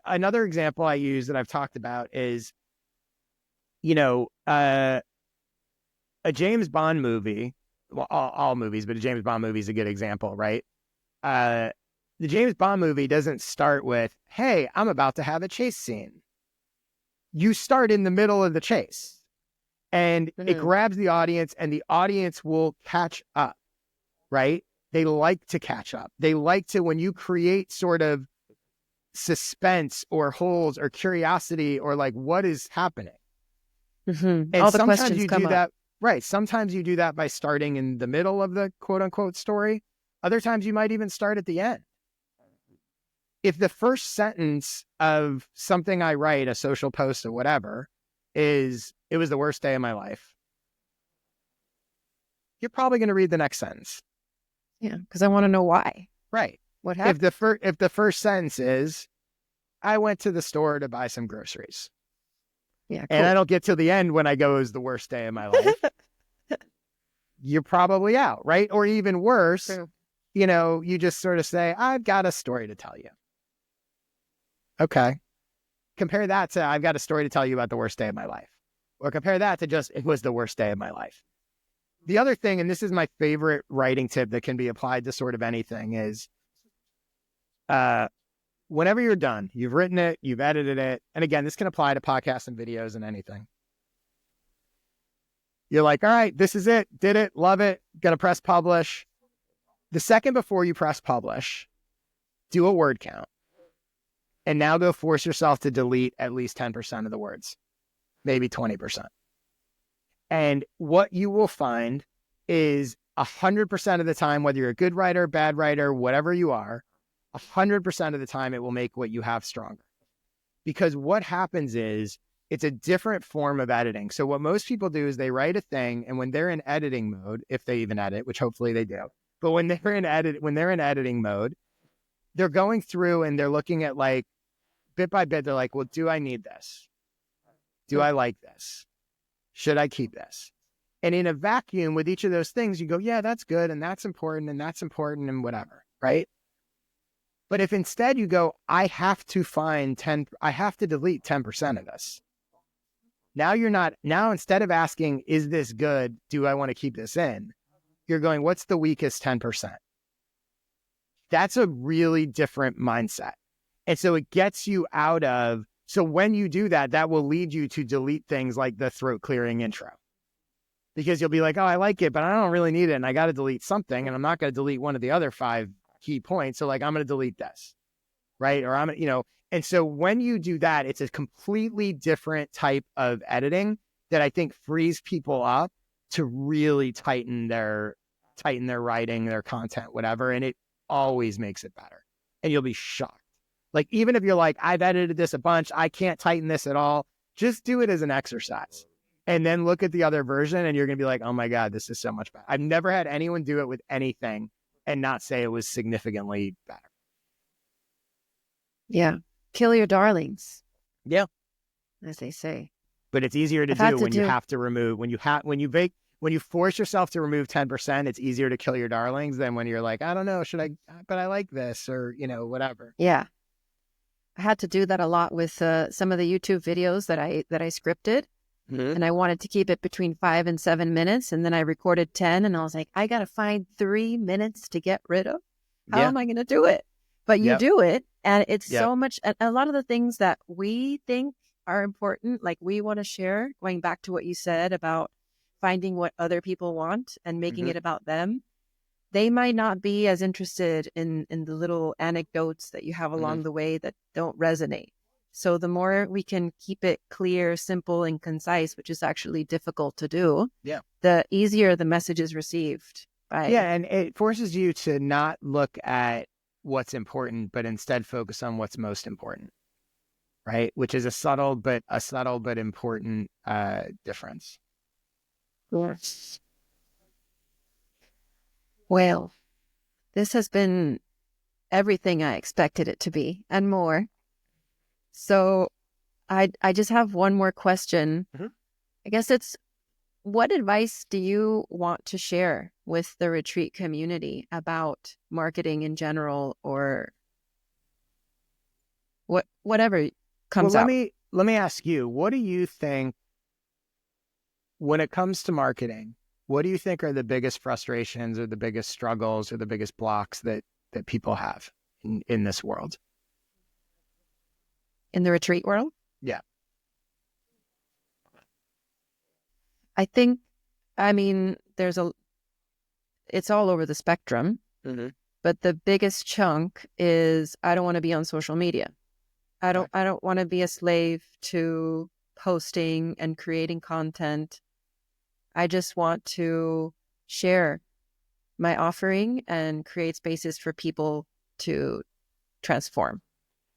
another example I use that I've talked about is, a James Bond movie, well, all movies, but a James Bond movie is a good example, right? The James Bond movie doesn't start with, hey, I'm about to have a chase scene. You start in the middle of the chase and it grabs the audience and the audience will catch up, right? They like to catch up. They like to, when you create sort of suspense or holes or curiosity or like what is happening. Mm-hmm. And all the sometimes questions you come do up. that, right? Sometimes you do that by starting in the middle of the quote unquote story. Other times you might even start at the end. If the first sentence of something I write, a social post or whatever, is, it was the worst day of my life, you're probably going to read the next sentence. Yeah, because I want to know why. Right. What happened? If the first sentence is, I went to the store to buy some groceries. Yeah, cool. And I don't get to the end when I go, it was the worst day of my life. You're probably out, right? Or even worse, True. You just sort of say, I've got a story to tell you. Okay. Compare that to, I've got a story to tell you about the worst day of my life. Or compare that to just, it was the worst day of my life. The other thing, and this is my favorite writing tip that can be applied to sort of anything, is whenever you're done, you've written it, you've edited it. And again, this can apply to podcasts and videos and anything. You're like, all right, this is it. Did it. Love it. Gonna press publish. The second before you press publish, do a word count. And now go force yourself to delete at least 10% of the words, maybe 20%. And what you will find is 100% of the time, whether you're a good writer, bad writer, whatever you are, 100% of the time, it will make what you have stronger. Because what happens is it's a different form of editing. So what most people do is they write a thing, and when they're in editing mode, if they even edit, which hopefully they do, but when they're in editing mode, they're going through and they're looking at, like, bit by bit, they're like, well, do I need this? Do I like this? Should I keep this? And in a vacuum with each of those things, you go, yeah, that's good. And that's important. And whatever. Right. But if instead you go, I have to delete 10% of this. Now instead of asking, is this good? Do I want to keep this in? You're going, what's the weakest 10%? That's a really different mindset. And so it gets you out of, so when you do that, that will lead you to delete things like the throat clearing intro. Because you'll be like, oh, I like it, but I don't really need it. And I got to delete something. And I'm not going to delete one of the other 5 key points. So, like, I'm going to delete this. Right. Or and so when you do that, it's a completely different type of editing that I think frees people up to really tighten their writing, their content, whatever. And it always makes it better. And you'll be shocked. Like, even if you're like, I've edited this a bunch, I can't tighten this at all, just do it as an exercise. And then look at the other version and you're going to be like, oh my God, this is so much better. I've never had anyone do it with anything and not say it was significantly better. Yeah. Kill your darlings. Yeah. As they say. But it's easier to do when you have to remove, when you force yourself to remove 10%, it's easier to kill your darlings than when you're like, I don't know, but I like this, or, whatever. Yeah. I had to do that a lot with some of the YouTube videos that I scripted. Mm-hmm. And I wanted to keep it between 5 and 7 minutes. And then I recorded 10 and I was like, I got to find 3 minutes to get rid of. How am I going to do it? But you do it. And it's so much. A lot of the things that we think are important, like we want to share, going back to what you said about finding what other people want and making it about them. They might not be as interested in the little anecdotes that you have along the way that don't resonate. So the more we can keep it clear, simple, and concise, which is actually difficult to do, the easier the message is received. And it forces you to not look at what's important, but instead focus on what's most important, right? Which is a subtle but important difference. Yes. Well, this has been everything I expected it to be and more. So I just have one more question. Mm-hmm. I guess it's, what advice do you want to share with the retreat community about marketing in general, or whatever comes out? Let me ask you, what do you think when it comes to marketing? What do you think are the biggest frustrations or the biggest struggles or the biggest blocks that people have in this world? In the retreat world? Yeah. It's all over the spectrum, but the biggest chunk is, I don't want to be on social media. I don't want to be a slave to posting and creating content. I just want to share my offering and create spaces for people to transform.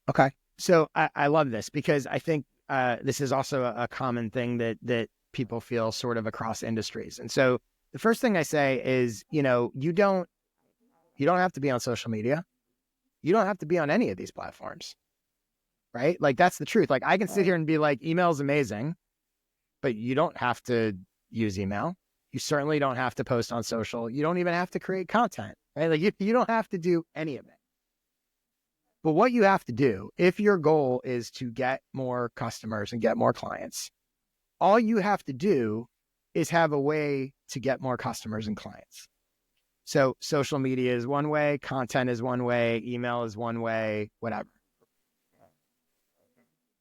Okay. So I love this, because I think this is also a common thing that people feel sort of across industries. And so The first thing I say is, you don't have to be on social media. You don't have to be on any of these platforms, right? Like, that's the truth. Like, I can sit here and be like, email is amazing, but you don't have to use email. You certainly don't have to post on social. You don't even have to create content, right? Like, you don't have to do any of it. But what you have to do, if your goal is to get more customers and get more clients, all you have to do is have a way to get more customers and clients. So social media is one way, content is one way, email is one way, whatever.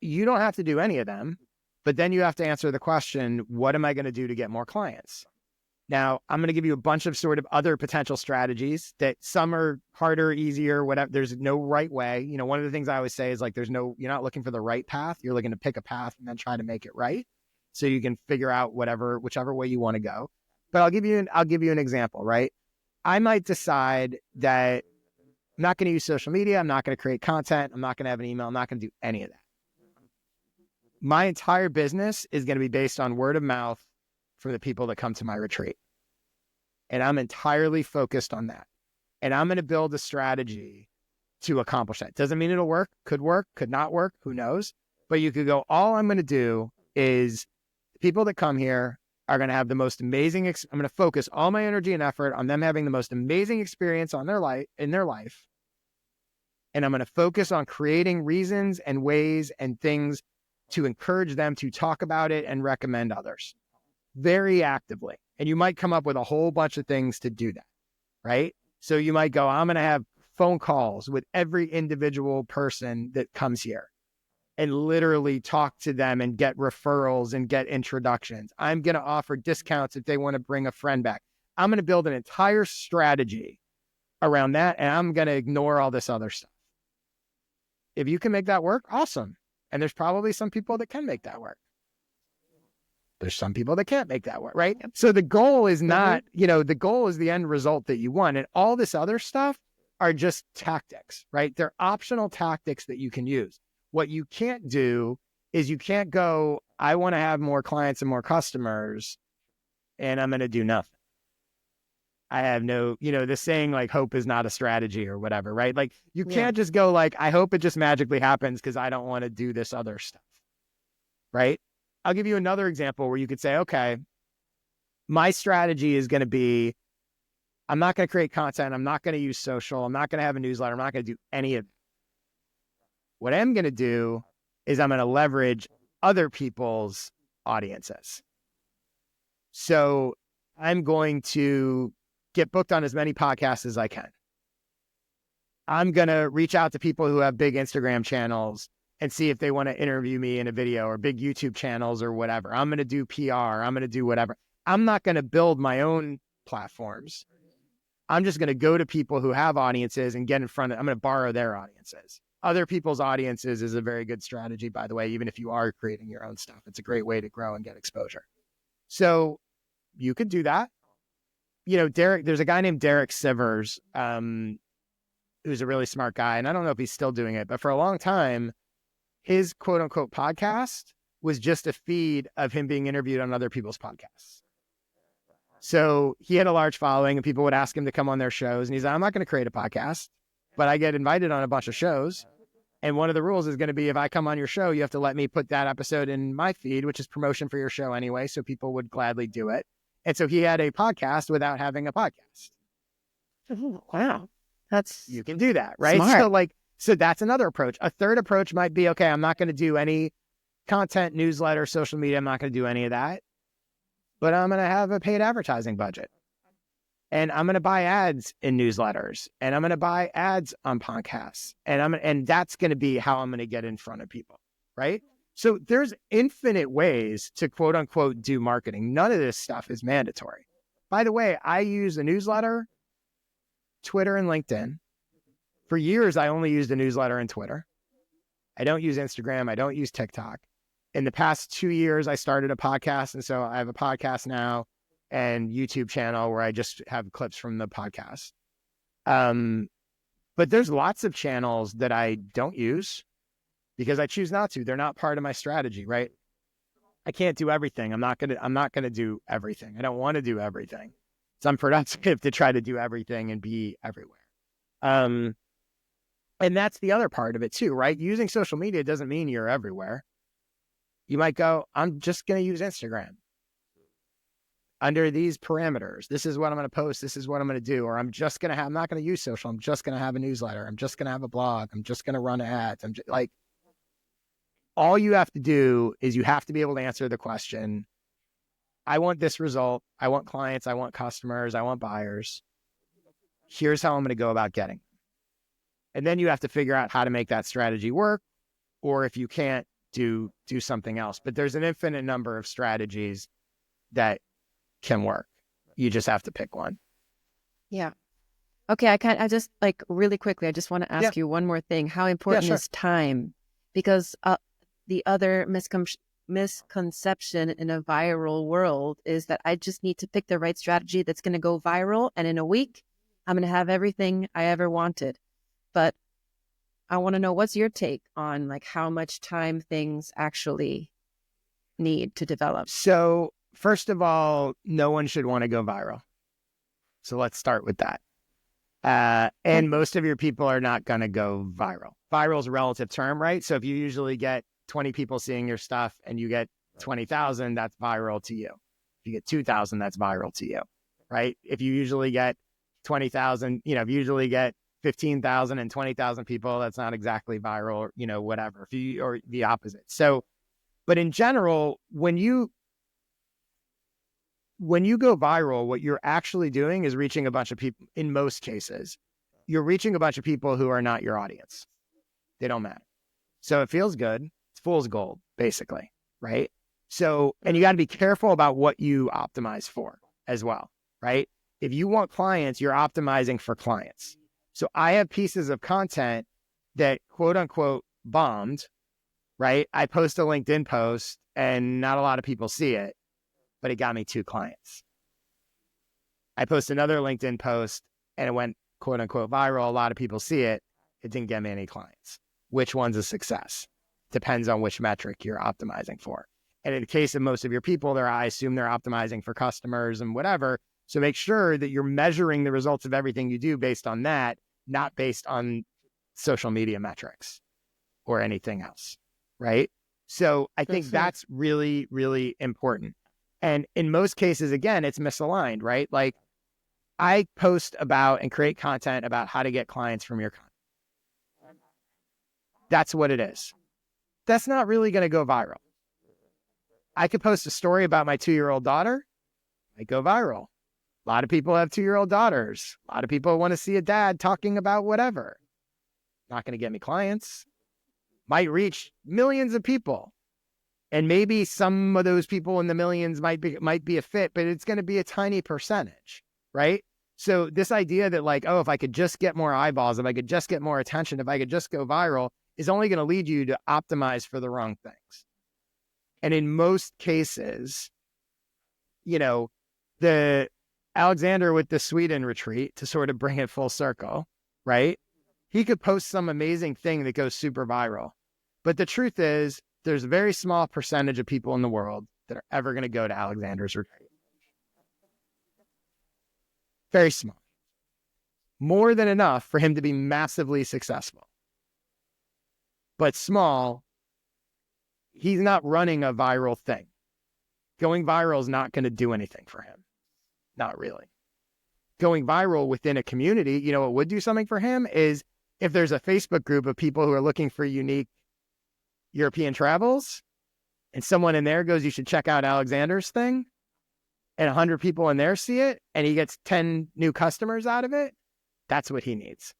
You don't have to do any of them, but then you have to answer the question, what am I going to do to get more clients? Now, I'm going to give you a bunch of sort of other potential strategies that some are harder, easier, whatever. There's no right way. One of the things I always say is like, you're not looking for the right path. You're looking to pick a path and then try to make it right. So you can figure out whichever way you want to go. But I'll give you an example, right? I might decide that I'm not going to use social media. I'm not going to create content. I'm not going to have an email. I'm not going to do any of that. My entire business is going to be based on word of mouth from the people that come to my retreat. And I'm entirely focused on that. And I'm going to build a strategy to accomplish that. Doesn't mean it'll work, could not work, who knows? But you could go, all I'm going to do is the people that come here are going to have the most amazing, I'm going to focus all my energy and effort on them having the most amazing experience in their life. And I'm going to focus on creating reasons and ways and things to encourage them to talk about it and recommend others very actively. And you might come up with a whole bunch of things to do that, right? So you might go, I'm going to have phone calls with every individual person that comes here and literally talk to them and get referrals and get introductions. I'm going to offer discounts if they want to bring a friend back. I'm going to build an entire strategy around that, and I'm going to ignore all this other stuff. If you can make that work, awesome. And there's probably some people that can make that work. There's some people that can't make that work, right? So the goal is not, the goal is the end result that you want. And all this other stuff are just tactics, right? They're optional tactics that you can use. What you can't do is you can't go, I want to have more clients and more customers, and I'm going to do nothing. I have no, the saying like hope is not a strategy or whatever, right? Like you can't just go like, I hope it just magically happens because I don't want to do this other stuff, right? I'll give you another example where you could say, okay, my strategy is going to be, I'm not going to create content. I'm not going to use social. I'm not going to have a newsletter. I'm not going to do any of it. What I'm going to do is I'm going to leverage other people's audiences. So I'm going to get booked on as many podcasts as I can. I'm going to reach out to people who have big Instagram channels and see if they want to interview me in a video, or big YouTube channels or whatever. I'm going to do PR. I'm going to do whatever. I'm not going to build my own platforms. I'm just going to go to people who have audiences and get in front of, I'm going to borrow their audiences. Other people's audiences is a very good strategy, by the way, even if you are creating your own stuff. It's a great way to grow and get exposure. So you could do that. There's a guy named 𝗕𝗨𝗓𝗧𝗏, who's a really smart guy. And I don't know if he's still doing it, but for a long time, his quote unquote podcast was just a feed of him being interviewed on other people's podcasts. So he had a large following and people would ask him to come on their shows. And he's like, I'm not going to create a podcast, but I get invited on a bunch of shows. And one of the rules is going to be, if I come on your show, you have to let me put that episode in my feed, which is promotion for your show anyway. So people would gladly do it. And so he had a podcast without having a podcast. Oh, wow. You can do that, right? Smart. So that's another approach. A third approach might be, okay, I'm not going to do any content, newsletter, social media. I'm not going to do any of that, but I'm going to have a paid advertising budget, and I'm going to buy ads in newsletters, and I'm going to buy ads on podcasts, and that's going to be how I'm going to get in front of people, right? So there's infinite ways to quote unquote do marketing. None of this stuff is mandatory. By the way, I use a newsletter, Twitter, and LinkedIn. For years, I only used a newsletter and Twitter. I don't use Instagram. I don't use TikTok. In the past 2 years, I started a podcast. And so I have a podcast now and YouTube channel where I just have clips from the podcast. But there's lots of channels that I don't use because I choose not to. They're not part of my strategy, right? I can't do everything. I'm not going to do everything. I don't want to do everything. It's unproductive to try to do everything and be everywhere. And that's the other part of it too, right? Using social media doesn't mean you're everywhere. You might go, I'm just going to use Instagram under these parameters. This is what I'm going to post. This is what I'm going to do. Or I'm not going to use social. I'm just going to have a newsletter. I'm just going to have a blog. I'm just going to run ads. All you have to do is you have to be able to answer the question, I want this result. I want clients. I want customers. I want buyers. Here's how I'm going to go about getting them. And then you have to figure out how to make that strategy work. Or if you can't, do something else. But there's an infinite number of strategies that can work. You just have to pick one. Yeah. Okay. I just really quickly, I just want to ask you one more thing. How important is time? Because the other misconception in a viral world is that I just need to pick the right strategy that's going to go viral. And in a week, I'm going to have everything I ever wanted. But I want to know, what's your take on how much time things actually need to develop? So first of all, no one should want to go viral. So let's start with that. And most of your people are not going to go viral. Viral is a relative term, right? So if you usually get 20 people seeing your stuff and you get 20,000, that's viral to you. If you get 2,000, that's viral to you, right? If you usually get 20,000, if you usually get 15,000 and 20,000 people, that's not exactly viral, whatever, or the opposite. So, but in general, when you go viral, what you're actually doing is reaching a bunch of people. In most cases, you're reaching a bunch of people who are not your audience. They don't matter. So it feels good. It's fool's gold, basically, right? So, and you got to be careful about what you optimize for as well, right? If you want clients, you're optimizing for clients. So I have pieces of content that quote unquote bombed, right? I post a LinkedIn post and not a lot of people see it, but it got me 2 clients. I post another LinkedIn post and it went quote unquote viral. A lot of people see it. It didn't get me any clients. Which one's a success? Depends on which metric you're optimizing for. And in the case of most of your people, I assume they're optimizing for customers and whatever. So make sure that you're measuring the results of everything you do based on that, not based on social media metrics or anything else, right? So I think that's really, really important. And in most cases, again, it's misaligned, right? I post about and create content about how to get clients from your content. That's what it is. That's not really going to go viral. I could post a story about my 2-year-old daughter. I go viral. A lot of people have 2-year-old daughters. A lot of people want to see a dad talking about whatever. Not going to get me clients. Might reach millions of people. And maybe some of those people in the millions might be a fit, but it's going to be a tiny percentage, right? So this idea that if I could just get more eyeballs, if I could just get more attention, if I could just go viral, is only going to lead you to optimize for the wrong things. And in most cases, the Alexander with the Sweden retreat, to sort of bring it full circle, right? He could post some amazing thing that goes super viral. But the truth is, there's a very small percentage of people in the world that are ever going to go to Alexander's retreat. Very small. More than enough for him to be massively successful. But small, he's not running a viral thing. Going viral is not going to do anything for him. Not really. Going viral within a community, what would do something for him is if there's a Facebook group of people who are looking for unique European travels and someone in there goes, you should check out Alexander's thing, and 100 people in there see it and he gets 10 new customers out of it. That's what he needs.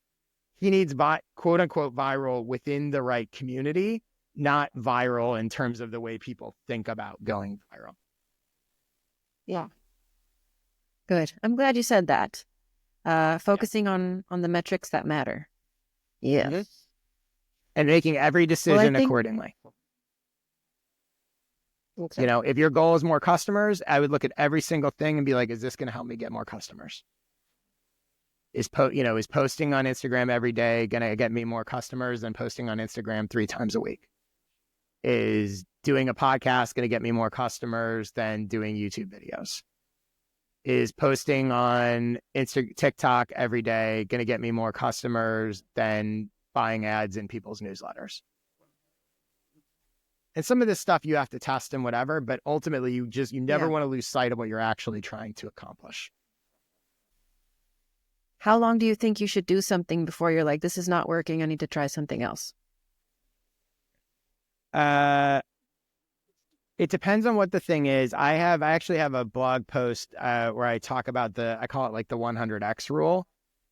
He needs quote unquote viral within the right community, not viral in terms of the way people think about going viral. Yeah. Good. I'm glad you said that. Focusing on the metrics that matter. Yeah. Mm-hmm. And making every decision accordingly. Okay. If your goal is more customers, I would look at every single thing and be like, is this going to help me get more customers? Is posting on Instagram every day going to get me more customers than posting on Instagram 3 times a week? Is doing a podcast going to get me more customers than doing YouTube videos? is posting on TikTok every day going to get me more customers than buying ads in people's newsletters? And some of this stuff you have to test and whatever, but ultimately you never want to lose sight of what you're actually trying to accomplish. How long do you think you should do something before you're like, this is not working, I need to try something else? It depends on what the thing is. I actually have a blog post where I talk about I call it like the 100x rule.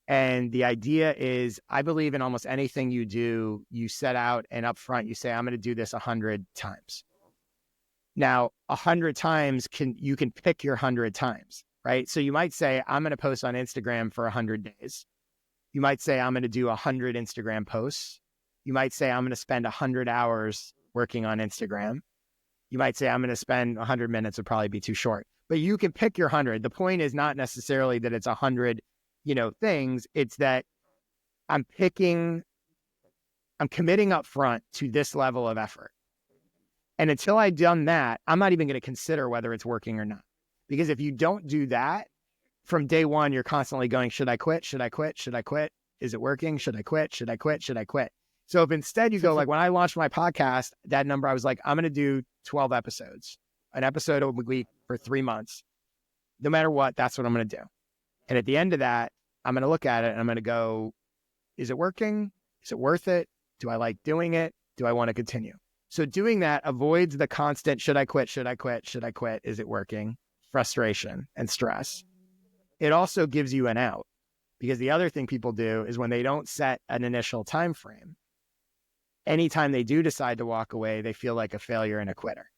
And the idea is, I believe in almost anything you do, you set out and up front, you say, I'm going to do this 100 times. Now, 100 times, you can pick your 100 times, right? So you might say, I'm going to post on Instagram for 100 days. You might say, I'm going to do 100 Instagram posts. You might say, I'm going to spend 100 hours working on Instagram. You might say, I'm going to spend 100 minutes, would probably be too short. But you can pick your 100. The point is not necessarily that it's 100 things. It's that I'm committing up front to this level of effort. And until I've done that, I'm not even going to consider whether it's working or not. Because if you don't do that, from day one, you're constantly going, should I quit? Should I quit? Should I quit? Is it working? Should I quit? Should I quit? Should I quit? So if instead you go, like when I launched my podcast, that number, I was like, I'm going to do 12 episodes, an episode a week for 3 months. No matter what, that's what I'm going to do. And at the end of that, I'm going to look at it and I'm going to go, is it working? Is it worth it? Do I like doing it? Do I want to continue? So doing that avoids the constant, should I quit? Should I quit? Should I quit? Is it working? Frustration and stress. It also gives you an out, because the other thing people do is when they don't set an initial time frame, anytime they do decide to walk away, they feel like a failure and a quitter.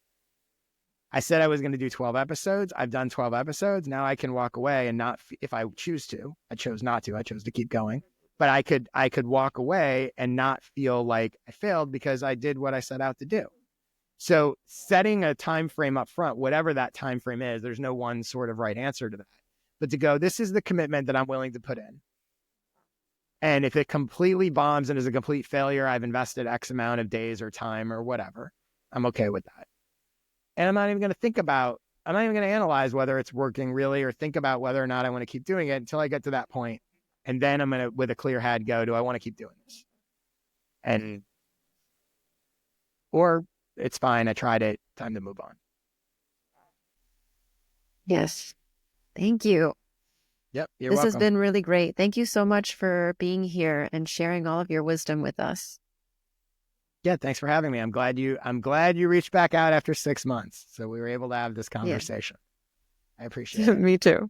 I said I was going to do 12 episodes. I've done 12 episodes. Now I can walk away and not, if I choose to. I chose not to. I chose to keep going. But I could walk away and not feel like I failed because I did what I set out to do. So setting a time frame up front, whatever that time frame is, there's no one sort of right answer to that. But to go, this is the commitment that I'm willing to put in. And if it completely bombs and is a complete failure, I've invested X amount of days or time or whatever. I'm okay with that. And I'm not even going to analyze whether it's working really or think about whether or not I want to keep doing it until I get to that point. And then I'm going to, with a clear head, go, do I want to keep doing this? Or it's fine. I tried it. Time to move on. Yes. Thank you. Yep. You're welcome. This has been really great. Thank you so much for being here and sharing all of your wisdom with us. Yeah, thanks for having me. I'm glad you reached back out after 6 months. So we were able to have this conversation. Yeah. I appreciate it. Me too.